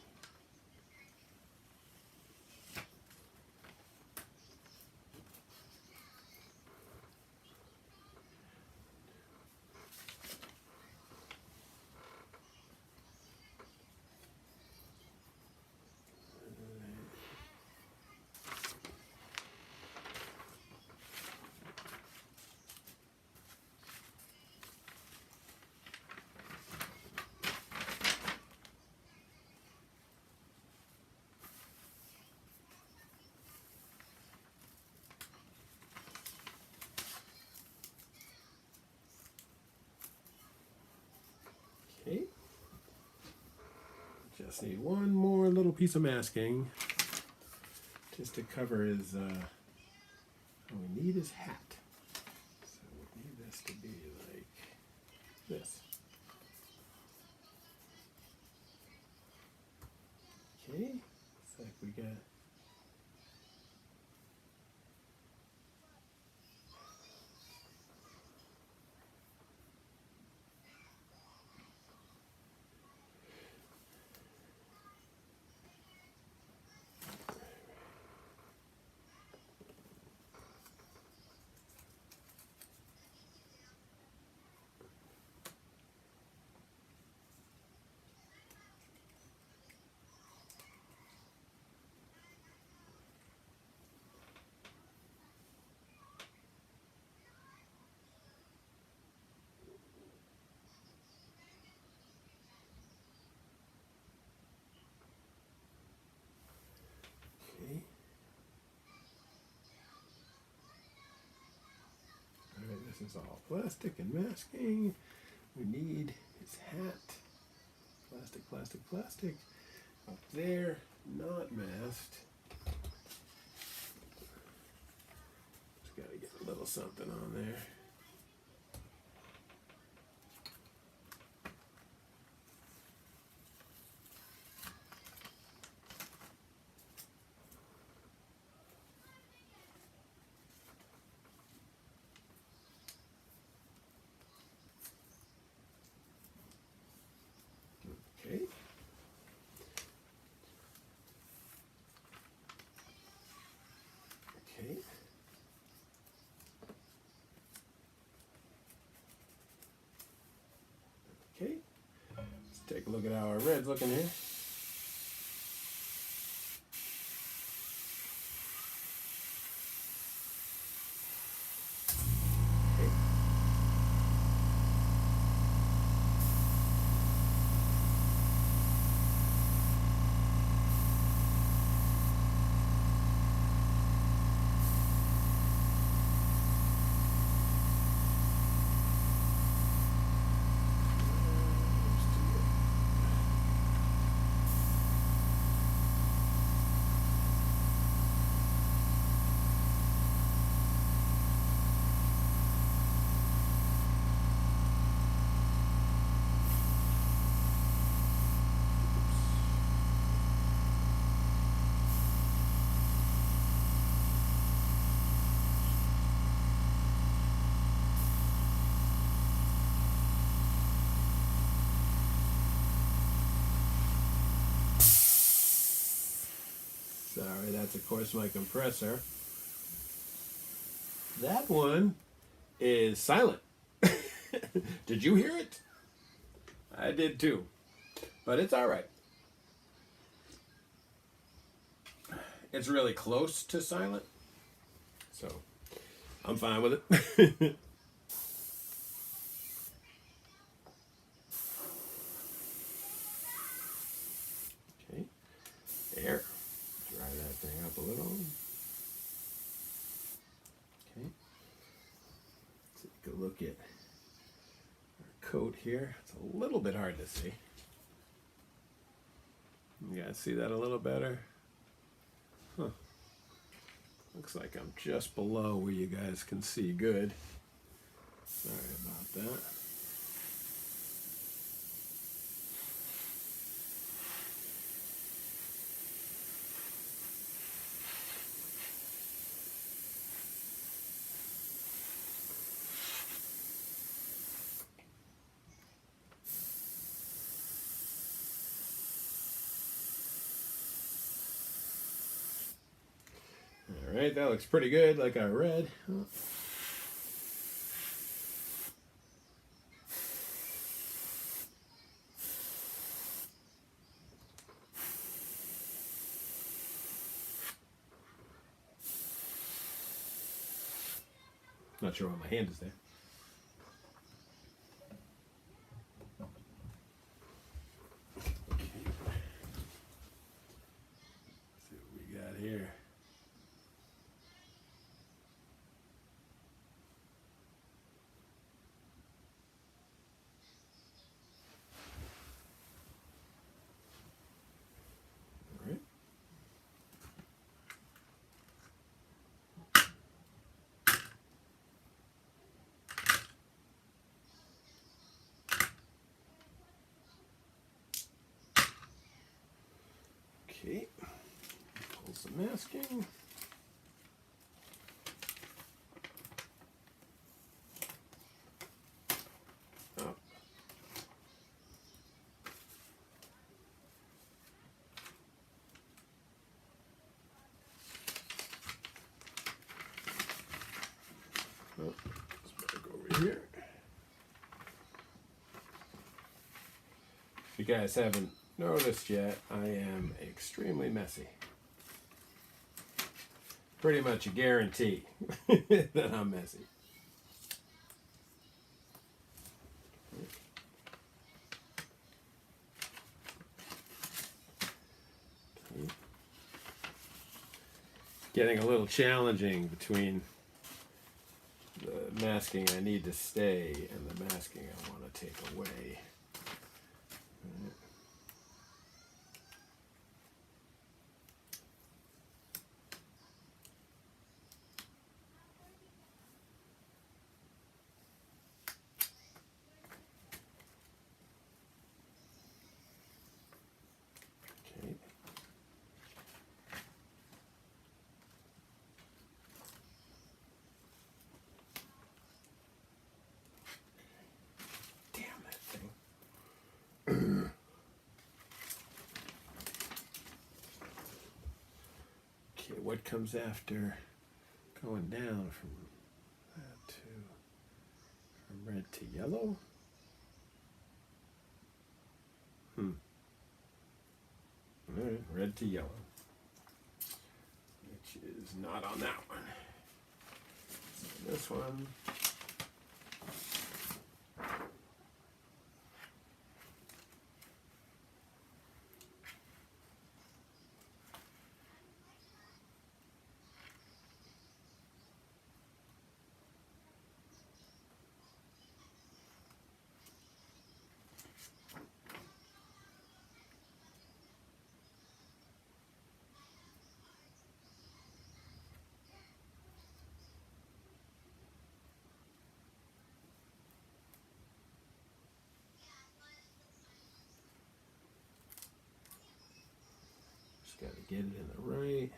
Okay. Just need one more little piece of masking just to cover his, we need his hat. So we need this to be like this. Okay, looks like we got is all plastic and masking. We need his hat. Plastic, plastic, plastic. Up there, not masked. Just gotta get a little something on there. Okay. Okay. Okay. Let's take a look at how our red's looking here. Sorry, that's of course my compressor. That one is silent. Did you hear it? I did too, but it's all right. It's really close to silent, so I'm fine with it. Okay, there. Dry that thing up a little. Okay. Take a look at our coat here. It's a little bit hard to see. You guys see that a little better? Huh. Looks like I'm just below where you guys can see good. Sorry about that. All right, that looks pretty good, like I read. Oh. Not sure why my hand is there. Okay. Let's see what we got here. Okay, pull some masking. Oh. Oh, let's back over here. If you guys haven't noticed yet, I am extremely messy. Pretty much a guarantee that I'm messy. Okay. Getting a little challenging between the masking I need to stay, and the masking I want to take away. Right. Okay. Damn that thing. Okay, what comes after going down from that to from red to yellow? All right, red to yellow, which is not on that one. So this one. Got to get it in the right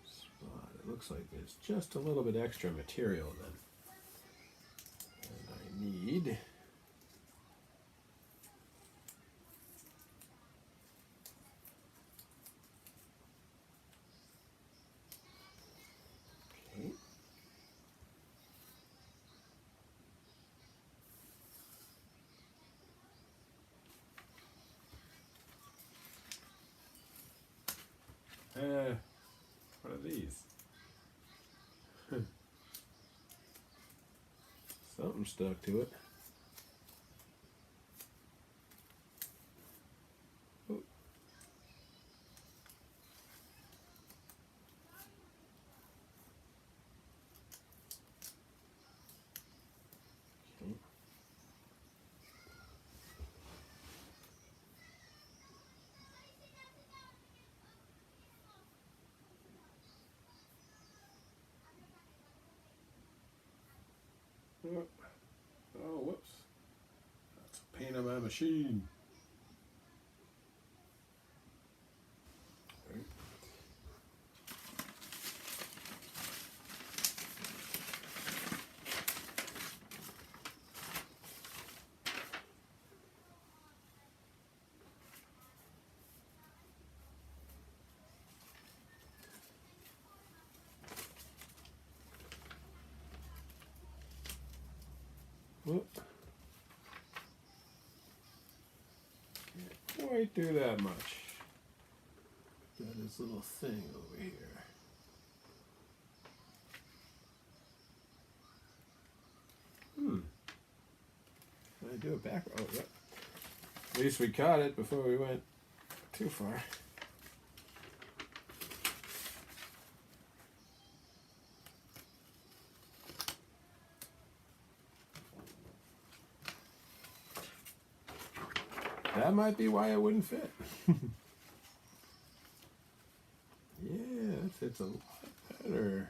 spot. It looks like there's just a little bit extra material then. And I need what are these? Something stuck to it. Oh. Okay. Oh, whoops. That's a pain on my machine. Right. Whoop. Can't quite do that much. Got this little thing over here. Can I do it back? Oh, yep. At least we caught it before we went too far. That might be why it wouldn't fit. Yeah, that fits a lot better.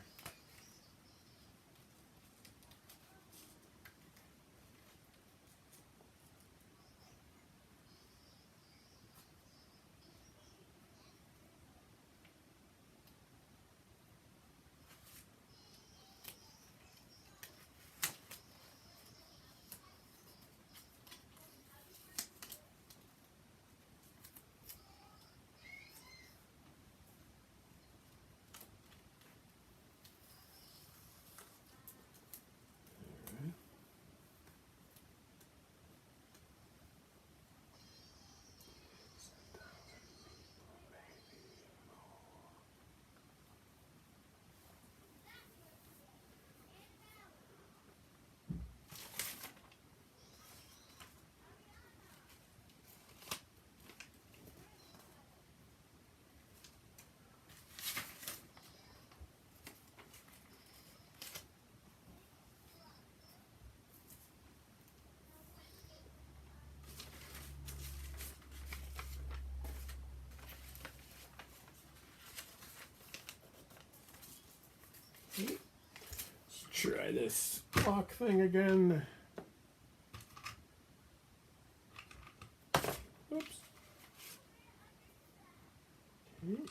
try this block thing again. Oops. Okay.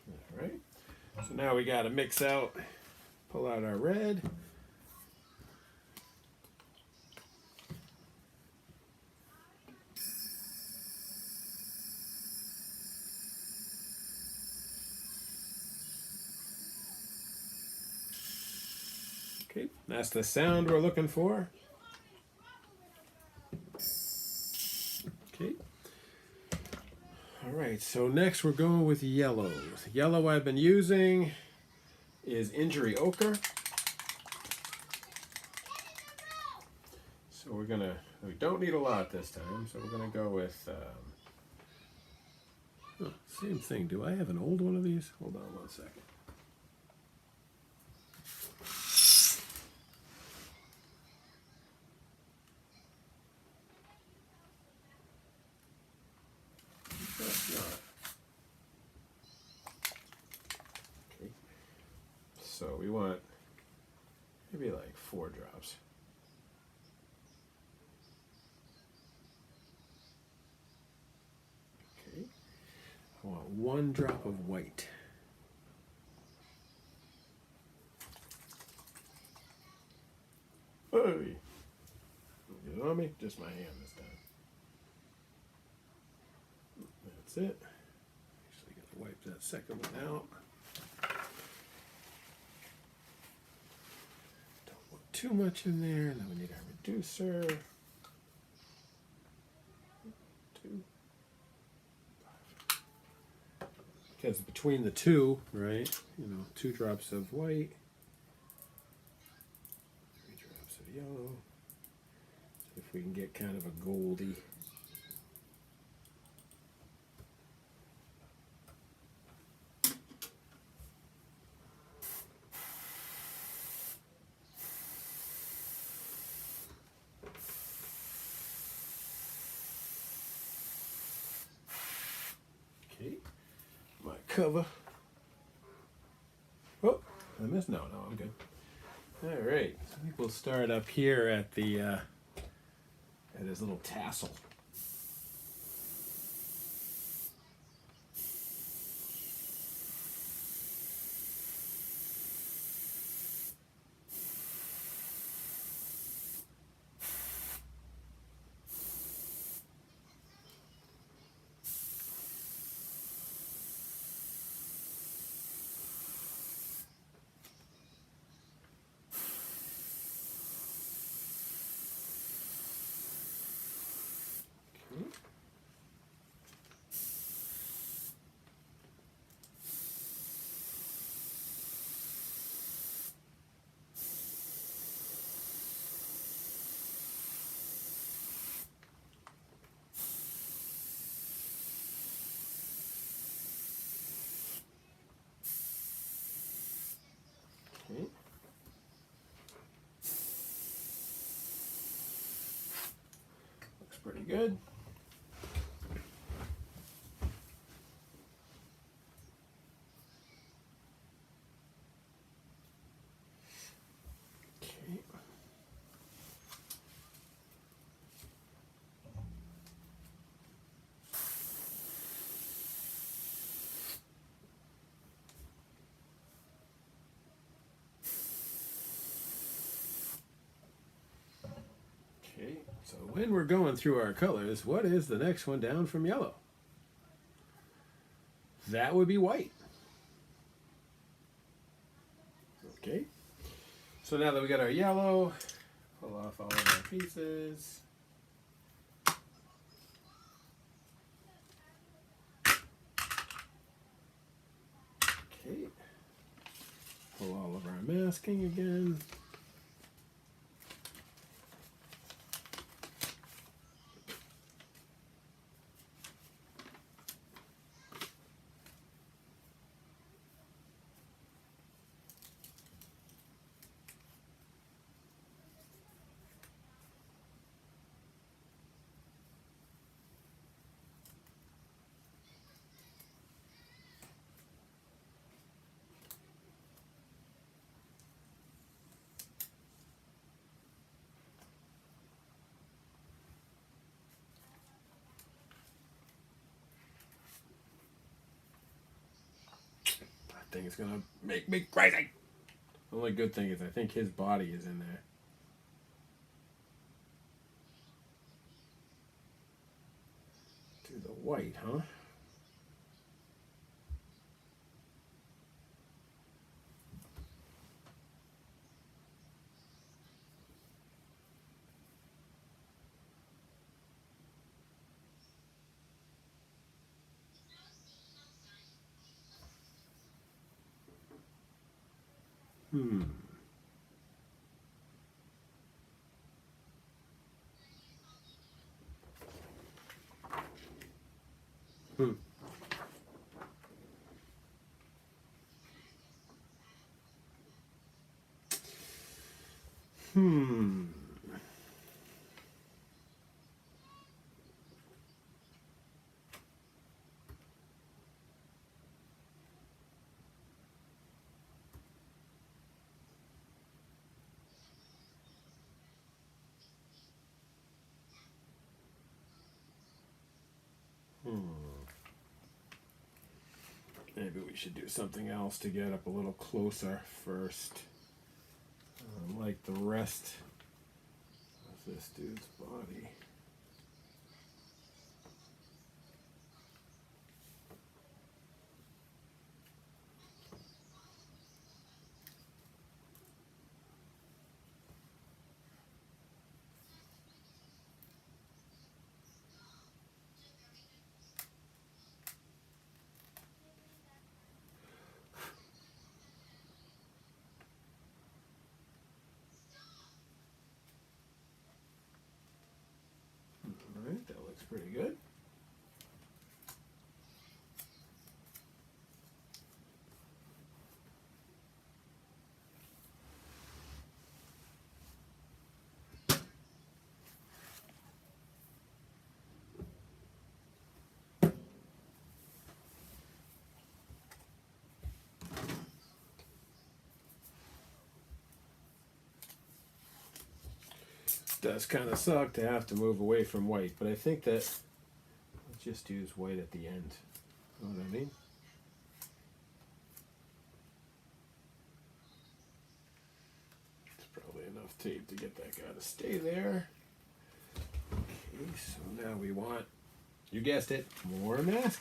All right. So now we got to mix out, pull out our red. Okay, that's the sound we're looking for. Okay. All right, so next we're going with yellow. The yellow I've been using is Injury Ochre. So we don't need a lot this time, so we're gonna go with, same thing. Do I have an old one of these? Hold on one second. That's not. Okay. So we want maybe like 4 drops. Okay. I want 1 drop of white. Hey! Get it on me? Just my hand this time. That's it. Actually gotta wipe that second one out. Don't want too much in there. Then we need our reducer. 2, 5. Because between the two, right? 2 drops of white, 3 drops of yellow. See if we can get kind of a goldy. Okay, my cover. Oh, I missed. No, I'm good. All right, so I think we'll start up here at the at his little tassel. Okay. Looks pretty good. Okay. Okay, so when we're going through our colors, what is the next one down from yellow? That would be white. Okay, so now that we got our yellow, pull off all of our pieces. Okay, pull all of our masking again. thing is gonna make me crazy. The only good thing is I think his body is in there. Do the white, huh? Hmm. Hmm. Hmm. Maybe we should do something else to get up a little closer first. Like the rest of this dude's body. Alright, that looks pretty good. Does kind of suck to have to move away from white, but I think that let's just use white at the end. You know what I mean? It's probably enough tape to get that guy to stay there. Okay, so now we want, you guessed it, more mask.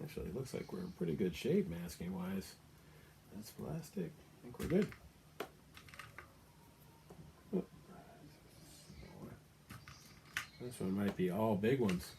Actually, it looks like we're in pretty good shape masking wise. That's plastic. I think we're good. Oh. This one might be all big ones.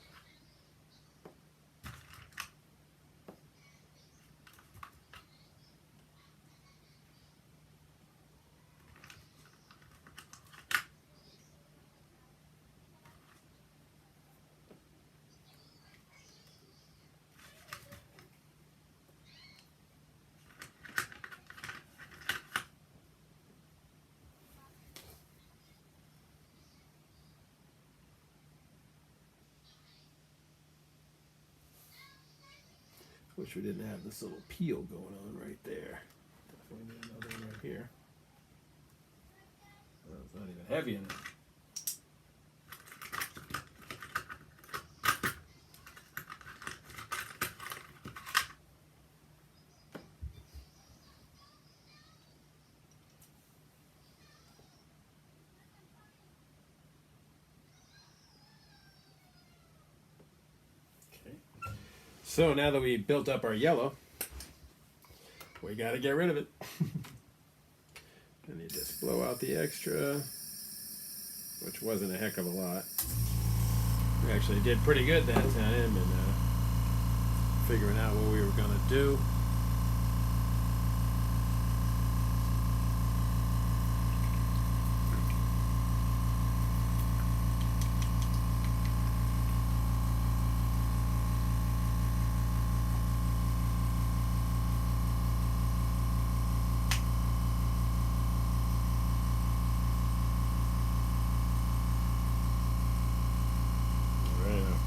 Wish we didn't have this little peel going on right there. Definitely need another one right here. Oh, it's not even heavy enough. So now that we built up our yellow, we got to get rid of it. And you just blow out the extra, which wasn't a heck of a lot. We actually did pretty good that time in figuring out what we were going to do.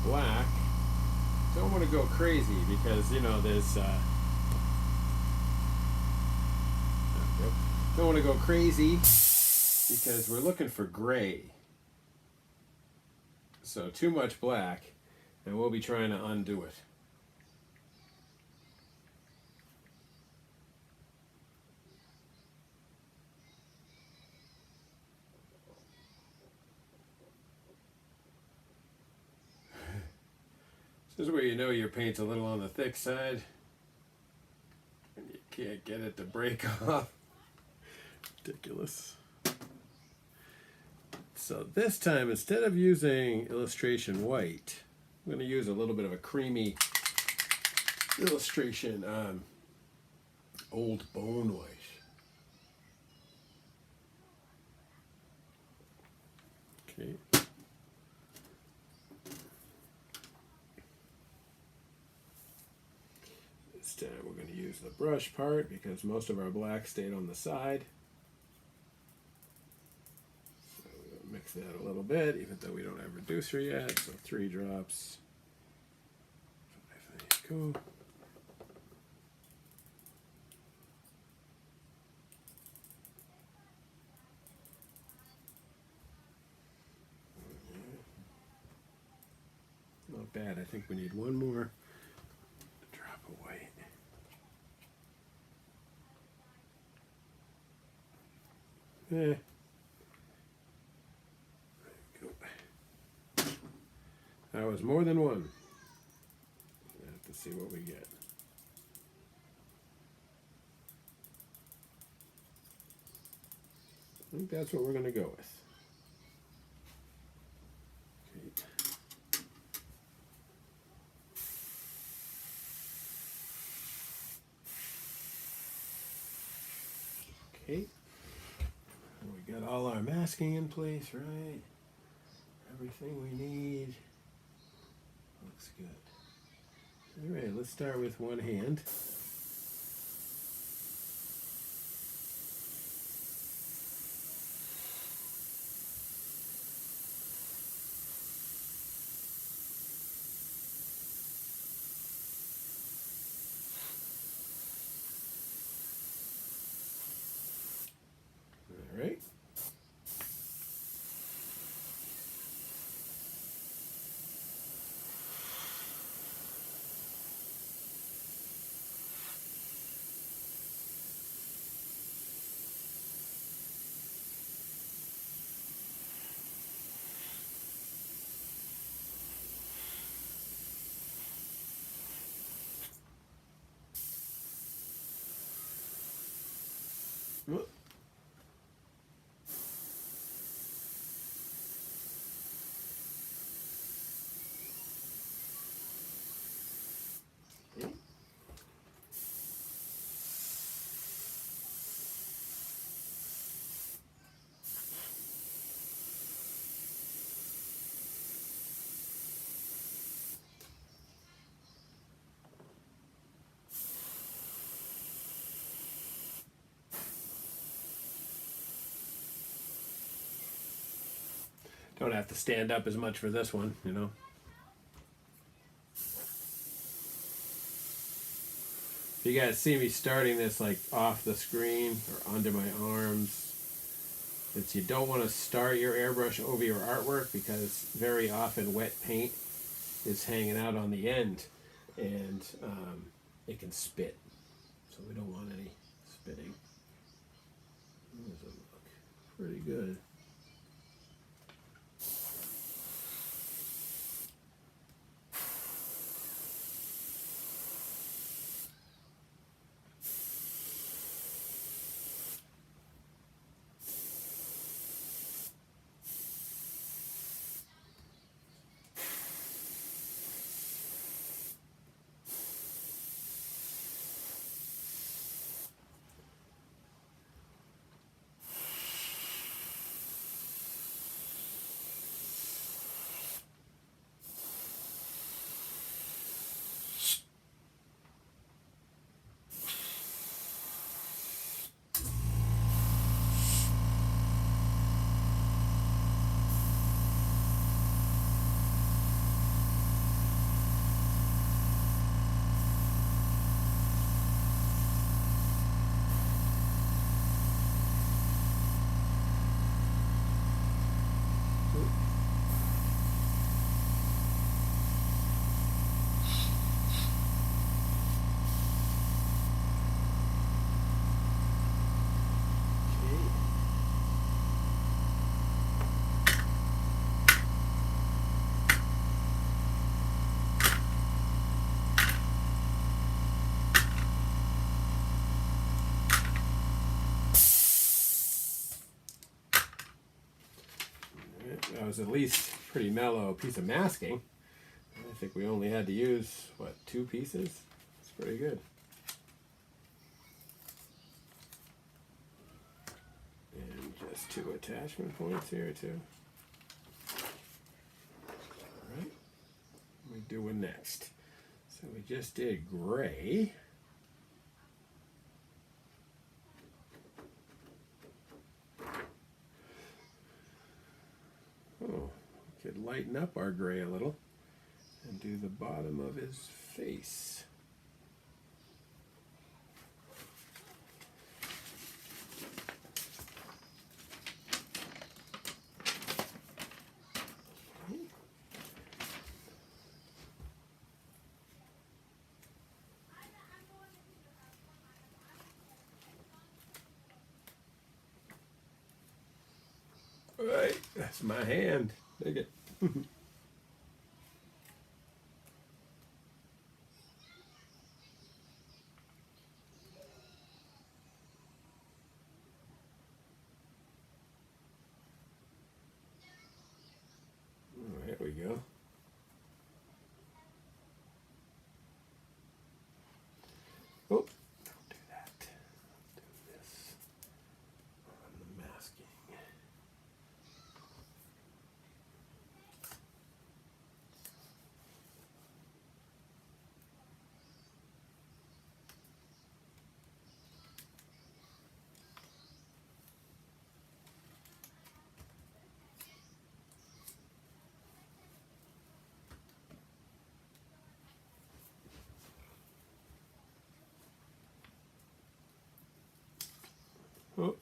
Black. Don't want to go crazy because, you know, there's Don't want to go crazy because we're looking for gray. So too much black, and we'll be trying to undo it. This is where you know your paint's a little on the thick side and you can't get it to break off. Ridiculous. So this time, instead of using illustration white, I'm going to use a little bit of a creamy illustration old bone white. Okay. This time we're going to use the brush part because most of our black stayed on the side. So we're going to mix that a little bit, even though we don't have reducer yet. So 3 drops. 5, there you go. Not bad. I think we need one more drop of white. There we go. That was more than one. We'll have to see what we get. I think that's what we're going to go with. Okay. We got all our masking in place, right? Everything we need. Looks good. All right, let's start with one hand. All right. Whoop. Okay. Don't have to stand up as much for this one, you know. If you guys see me starting this like off the screen or under my arms, it's you don't want to start your airbrush over your artwork because very often wet paint is hanging out on the end and it can spit. So we don't want any spitting. How does it look? Pretty good. was at least a pretty mellow piece of masking. I think we only had to use, what, 2 pieces? It's pretty good. And just 2 attachment points here too. Alright, what are we doing next? So we just did gray. Oh, we could lighten up our gray a little and do the bottom of his face. All right, that's my hand. Dig it. There we go. Oh, don't do that. Do this on the masking. Oh.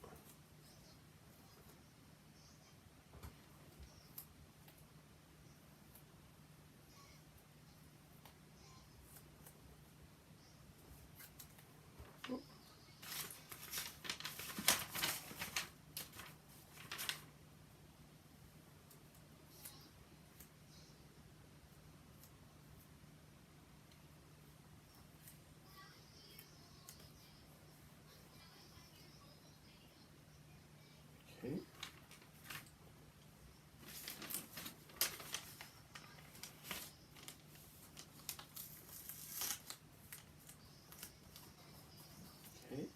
Okay. Okay.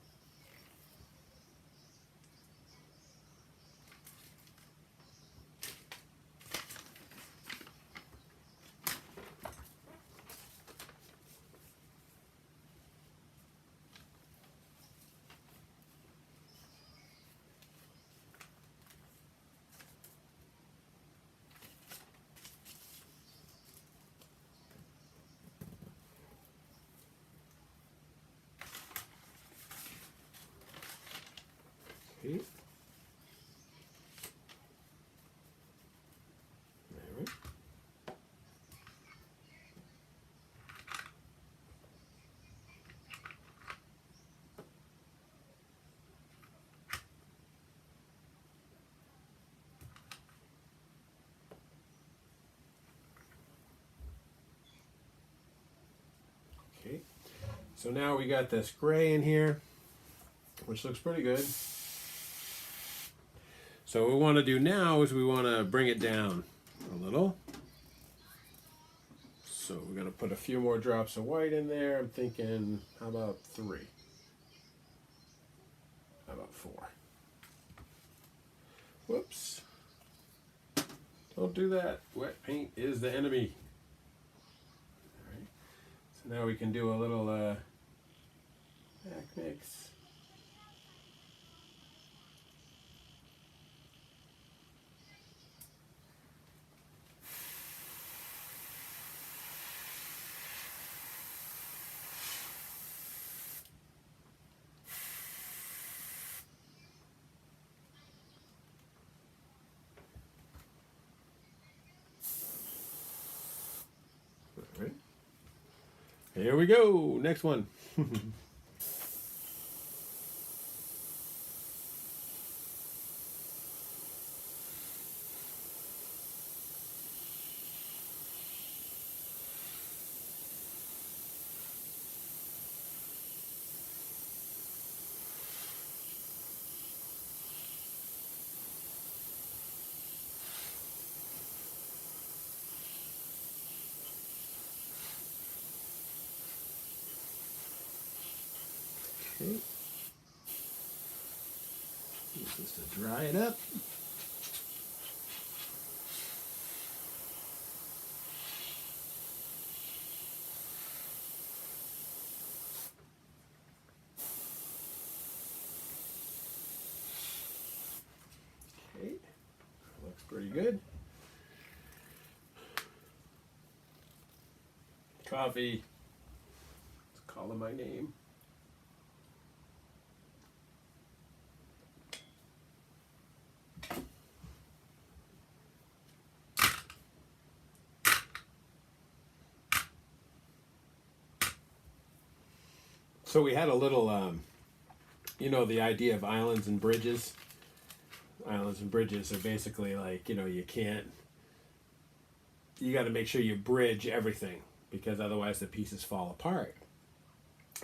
Okay. There we go. Okay. So now we got this gray in here, which looks pretty good. So what we want to do now is we want to bring it down a little. So we're going to put a few more drops of white in there. I'm thinking, how about 3? How about 4? Whoops. Don't do that. Wet paint is the enemy. All right. So now we can do a little back mix. All right. Here we go. Next one. Okay. Use this to dry it up. Okay, looks pretty good. Coffee. It's calling my name. So we had a little, you know, the idea of islands and bridges. Islands and bridges are basically like, you know, you got to make sure you bridge everything because otherwise the pieces fall apart.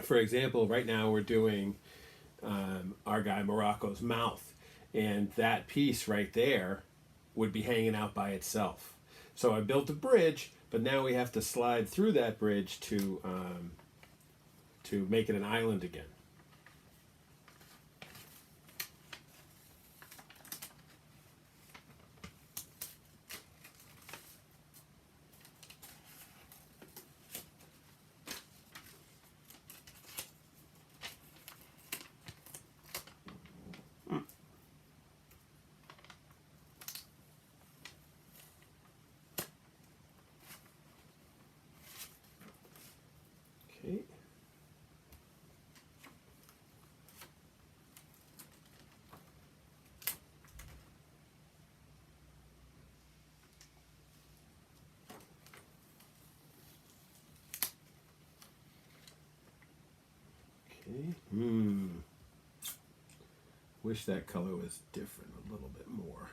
For example, right now we're doing our guy Morocco's mouth, and that piece right there would be hanging out by itself. So I built a bridge, but now we have to slide through that bridge to make it an island again. Okay. Okay. Wish that color was different a little bit more.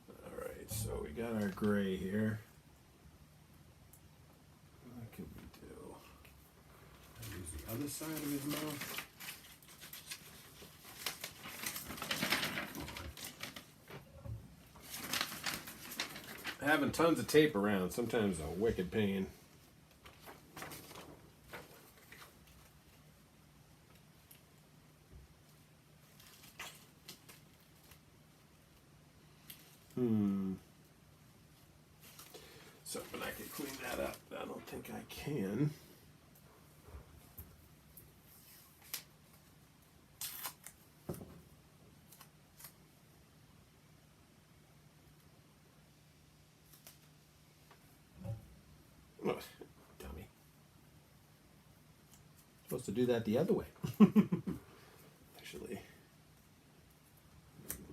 All right, so we got our gray here. What can we do? I use the other side of his mouth. Having tons of tape around sometimes is a wicked pain. So, but I could clean that up. I don't think I can. Oh, dummy. Supposed to do that the other way. Actually,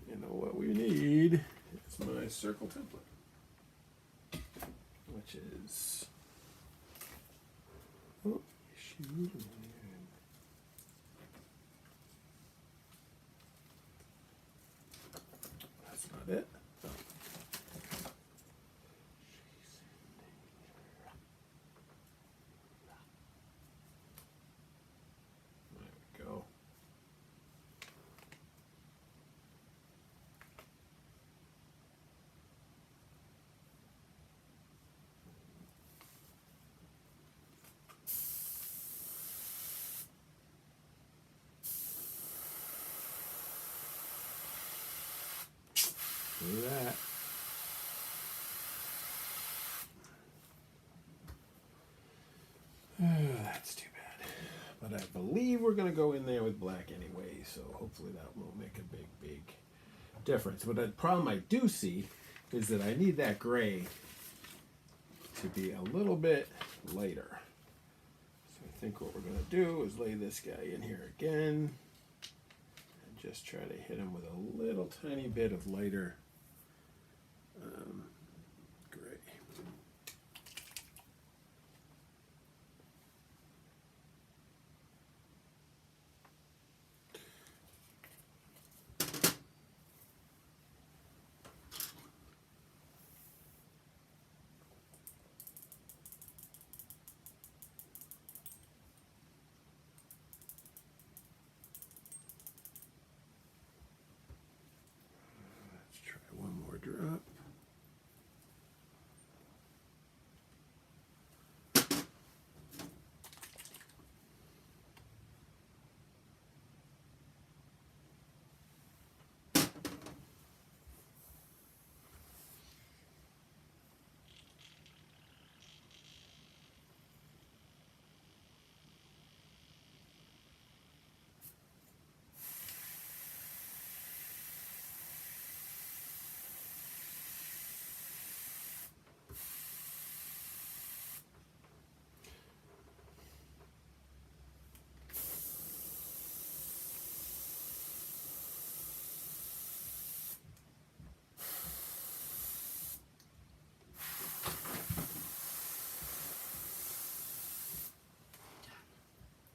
you know what we need? It's my circle template, which is that's not it. Look at that. That's too bad. But I believe we're going to go in there with black anyway, so hopefully that won't make a big difference. But the problem I do see is that I need that gray to be a little bit lighter. So I think what we're going to do is lay this guy in here again and just try to hit him with a little tiny bit of lighter gray. Let's try charger up.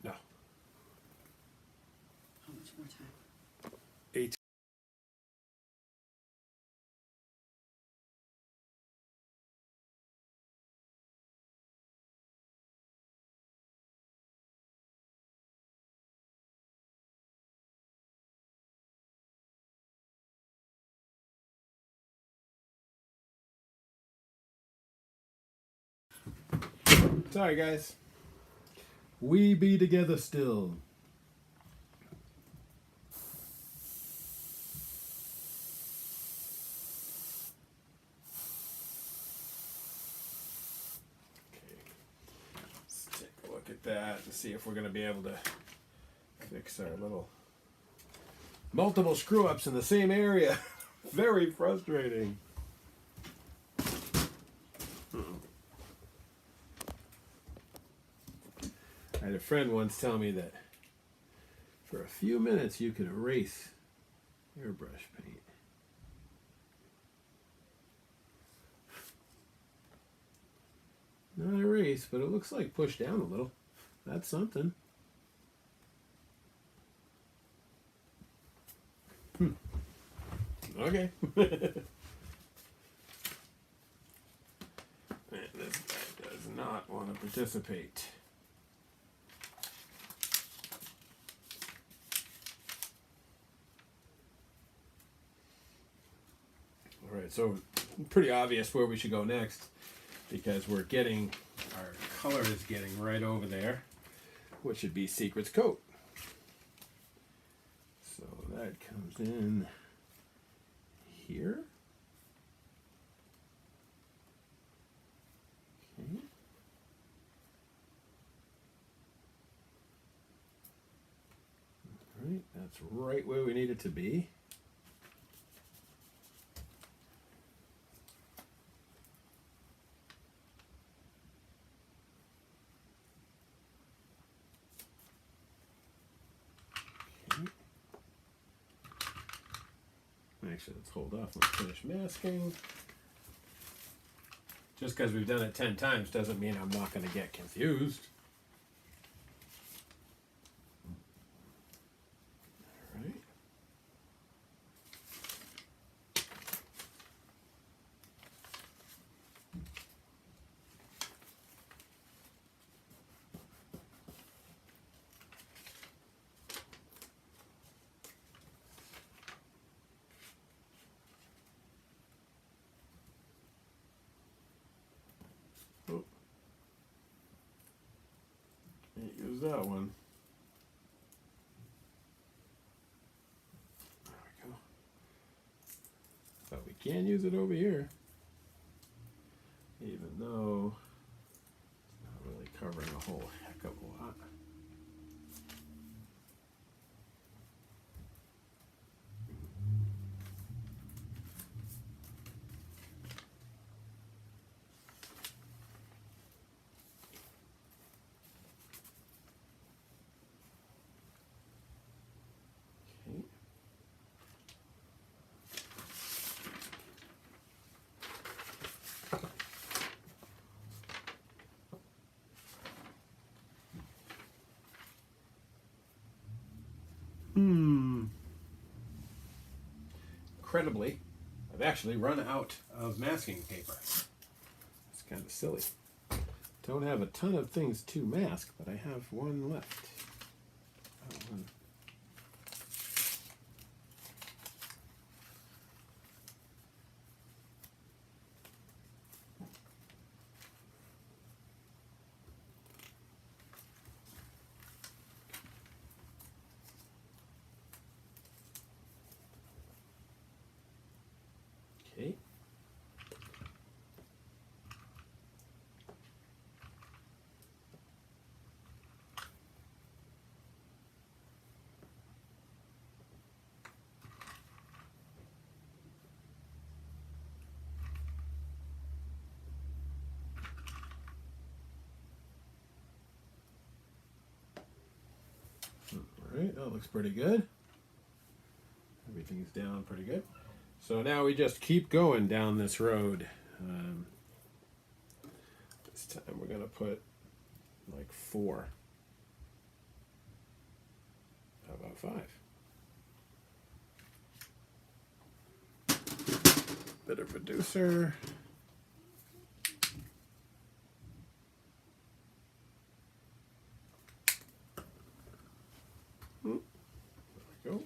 No. How much more time? 8. Sorry, guys. We be together still. Okay. Let's take a look at that and see if we're going to be able to fix our little multiple screw-ups in the same area. Very frustrating. I had a friend once tell me that for a few minutes you could erase airbrush paint. Not erase, but it looks like push down a little. That's something. Okay. Man, this guy does not want to participate. All right, so pretty obvious where we should go next because we're getting, our color is getting right over there, which should be Secret's coat. So that comes in here. Okay. All right, that's right where we need it to be. Actually, let's hold off. Let's finish masking. Just because we've done it 10 times doesn't mean I'm not going to get confused. All right. Oh. Can't use that one. There we go. But we can use it over here. Even though it's not really covering a whole heck of a lot. Okay. Incredibly, I've actually run out of masking paper. It's kind of silly. Don't have a ton of things to mask, but I have one left. Oh, one. right, that looks pretty good. Everything's down pretty good. So now we just keep going down this road. This time we're going to put like 4. How about 5? Bit of reducer. There we go.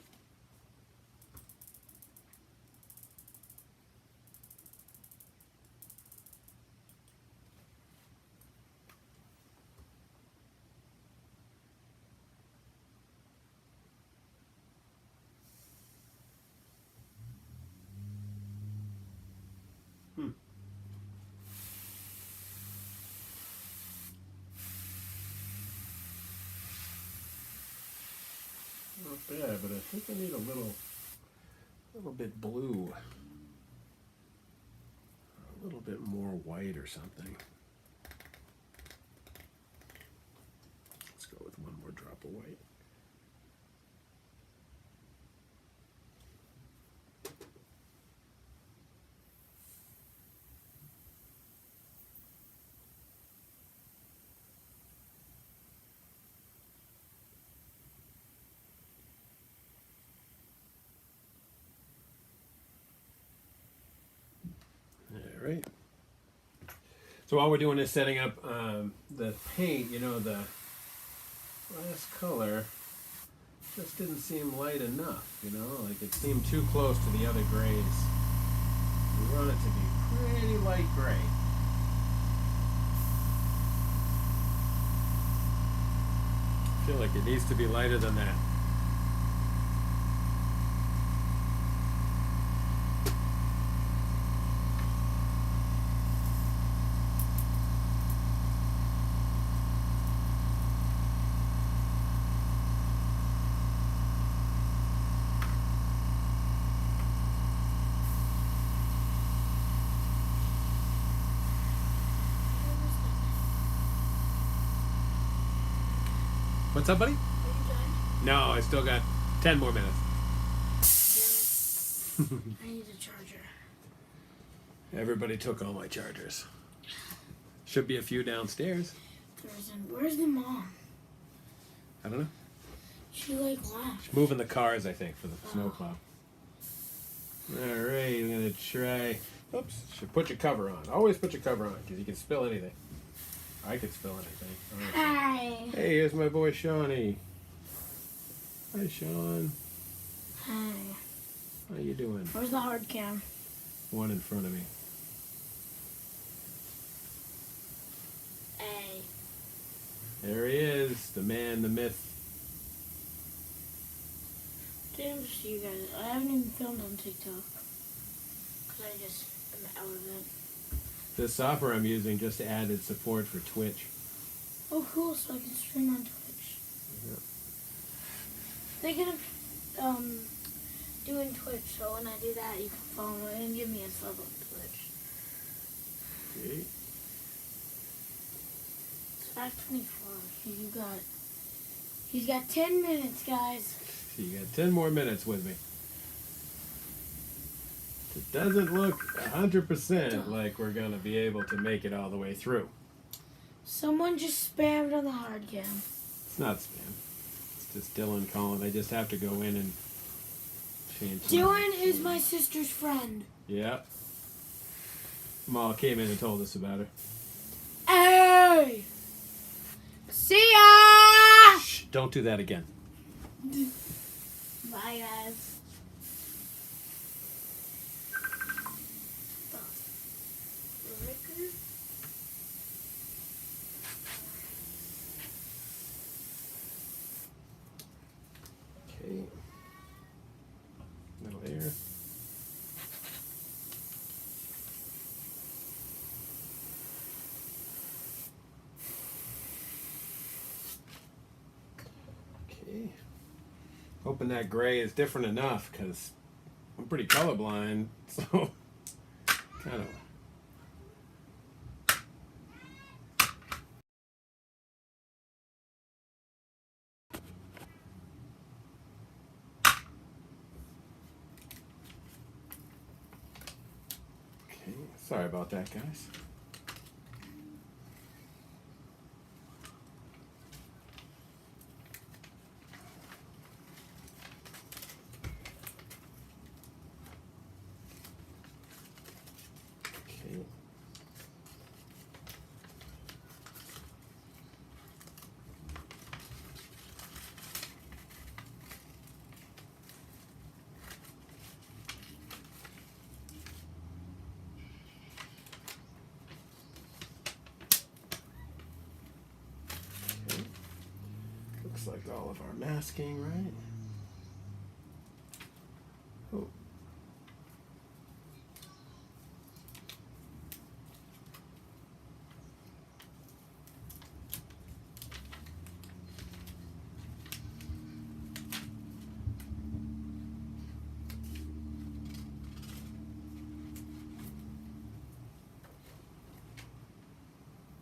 Not bad, but I think I need a little bit blue. A little bit more white or something. Let's go with one more drop of white. All right. So while we're doing this, setting up the paint, you know, the last color just didn't seem light enough, you know, like it seemed too close to the other grays. We want it to be pretty light gray. I feel like it needs to be lighter than that. What's up, buddy? Are you done? No, I still got 10 more minutes. Damn it. I need a charger. Everybody took all my chargers. Should be a few downstairs. Where's the mom? I don't know. She like left. She's moving the cars, I think, for the snowplow. All right, I'm gonna try. Oops. Should put your cover on. Always put your cover on, because you can spill anything. I could spill anything. Hi. Hey, here's my boy Shawnee. Hi, Sean. Hi. How you doing? Where's the hard cam? One in front of me. Hey. There he is, the man, the myth. Damn, you guys. I haven't even filmed on TikTok. Because I just am out of it. This software I'm using just added support for Twitch. Oh, cool. So I can stream on Twitch. Yeah. Thinking of doing Twitch. So when I do that, you can follow me and give me a sub on Twitch. Okay. It's 5:24. He's got 10 minutes, guys. So you got 10 more minutes with me. It doesn't look 100% like we're going to be able to make it all the way through. Someone just spammed on the hard cam. It's not spam. It's just Dylan calling. I just have to go in and change. Dylan is my sister's friend. Yeah. Ma came in and told us about her. Hey! See ya! Shh, don't do that again. Bye, guys. Okay. Little air. Okay. Hoping that gray is different enough because I'm pretty colorblind, so kind of. Sorry about that, guys. Okay. Looks like all of our masking, right? Oh.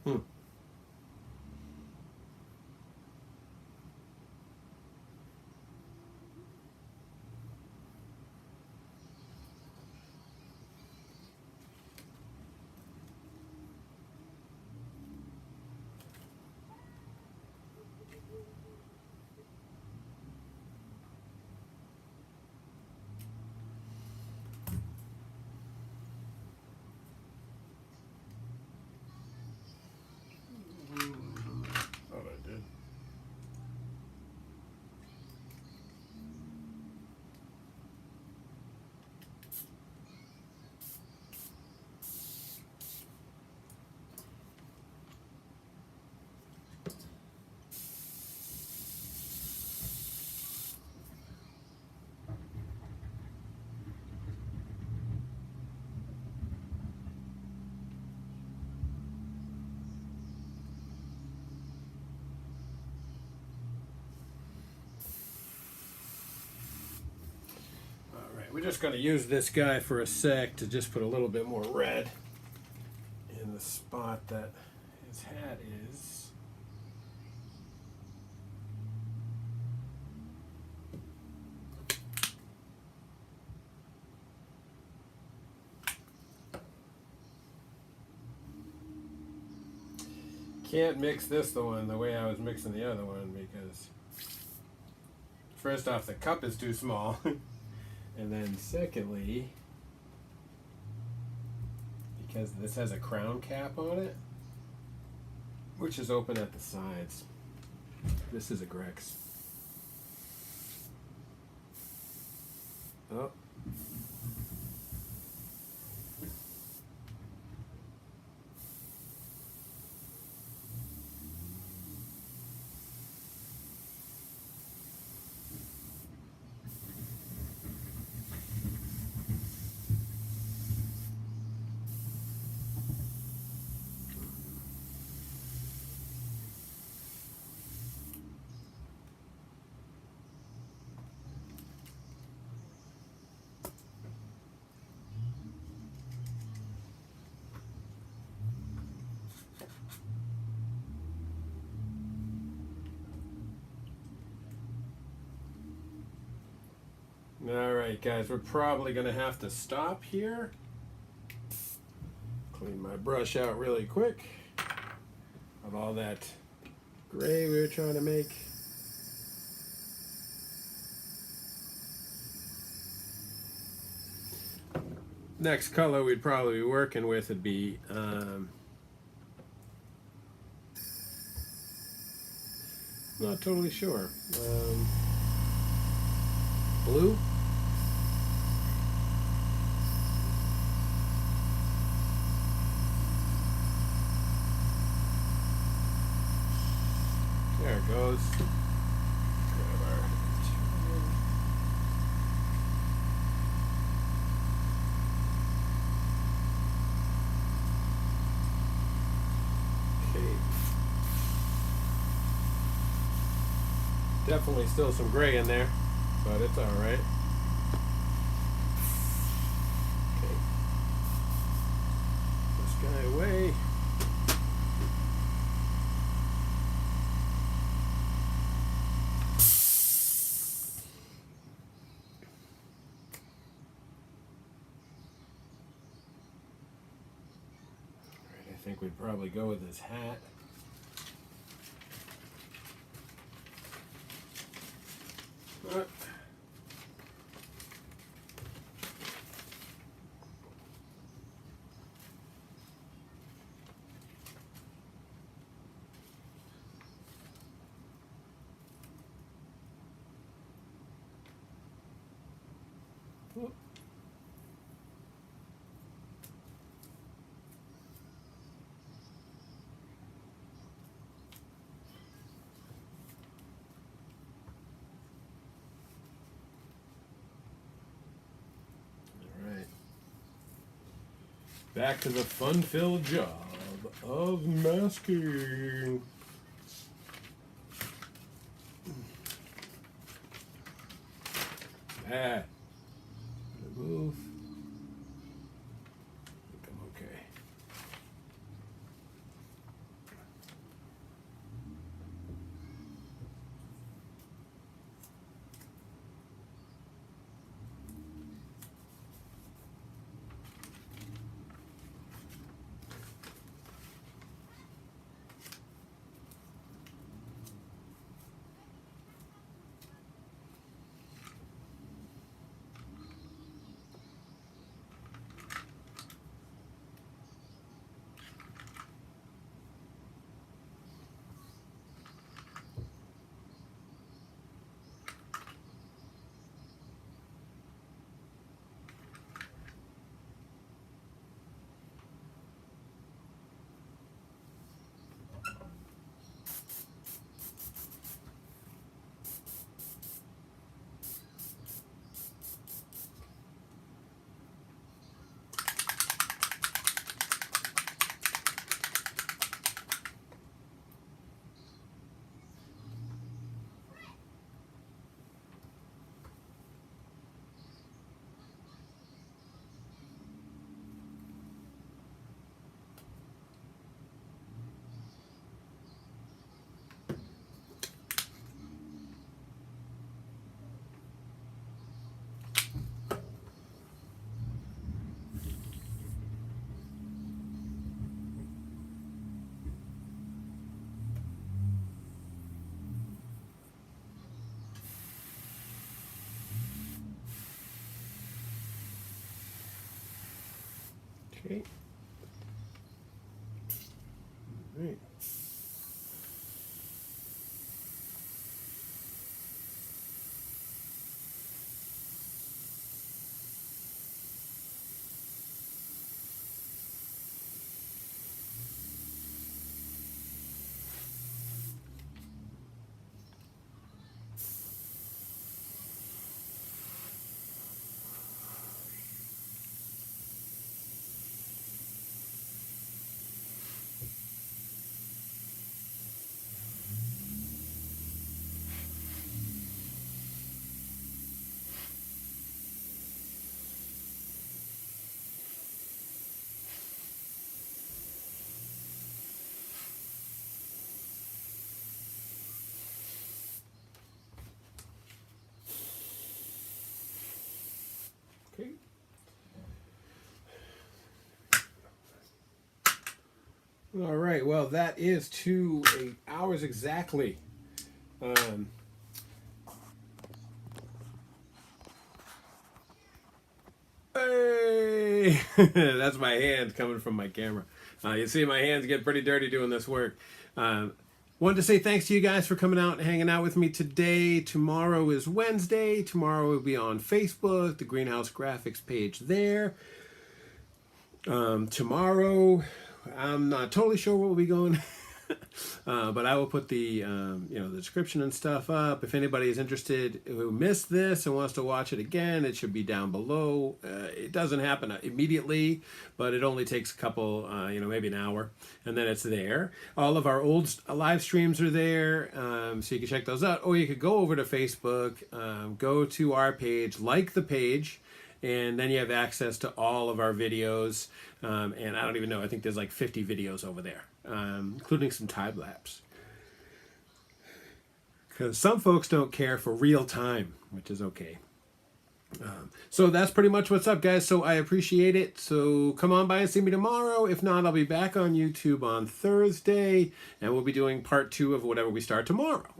Hmm. Thought I did. We're just going to use this guy for a sec to just put a little bit more red in the spot that his hat is. Can't mix this the way I was mixing the other one because first off the cup is too small. And then secondly, because this has a crown cap on it, which is open at the sides. This is a Grex. Oh. Alright guys, we're probably going to have to stop here. Clean my brush out really quick of all that gray we were trying to make. Next color we'd probably be working with would be not totally sure. Blue? There it goes. Grab our okay. Definitely still some gray in there, but it's all right. Okay. This guy away. think we'd probably go with his hat. Back to the fun-filled job of masking. Ah, move. I think I'm okay. Okay. All right. Okay. All right. Well, that is 2 hours exactly. Hey! That's my hand coming from my camera. You see my hands get pretty dirty doing this work. Wanted to say thanks to you guys for coming out and hanging out with me today. Tomorrow is Wednesday. Tomorrow will be on Facebook, the Greenhouse Graphics page there. Tomorrow, I'm not totally sure what will be going, but I will put the the description and stuff up. If anybody is interested who missed this and wants to watch it again, it should be down below. It doesn't happen immediately, but it only takes a couple, maybe an hour, and then it's there. All of our old live streams are there, so you can check those out. Or you could go over to Facebook, go to our page, like the page, and then you have access to all of our videos. And I don't even know, I think there's like 50 videos over there, including some time lapse. Because some folks don't care for real time, which is okay. So that's pretty much what's up, guys. So I appreciate it. So come on by and see me tomorrow. If not, I'll be back on YouTube on Thursday, and we'll be doing part 2 of whatever we start tomorrow.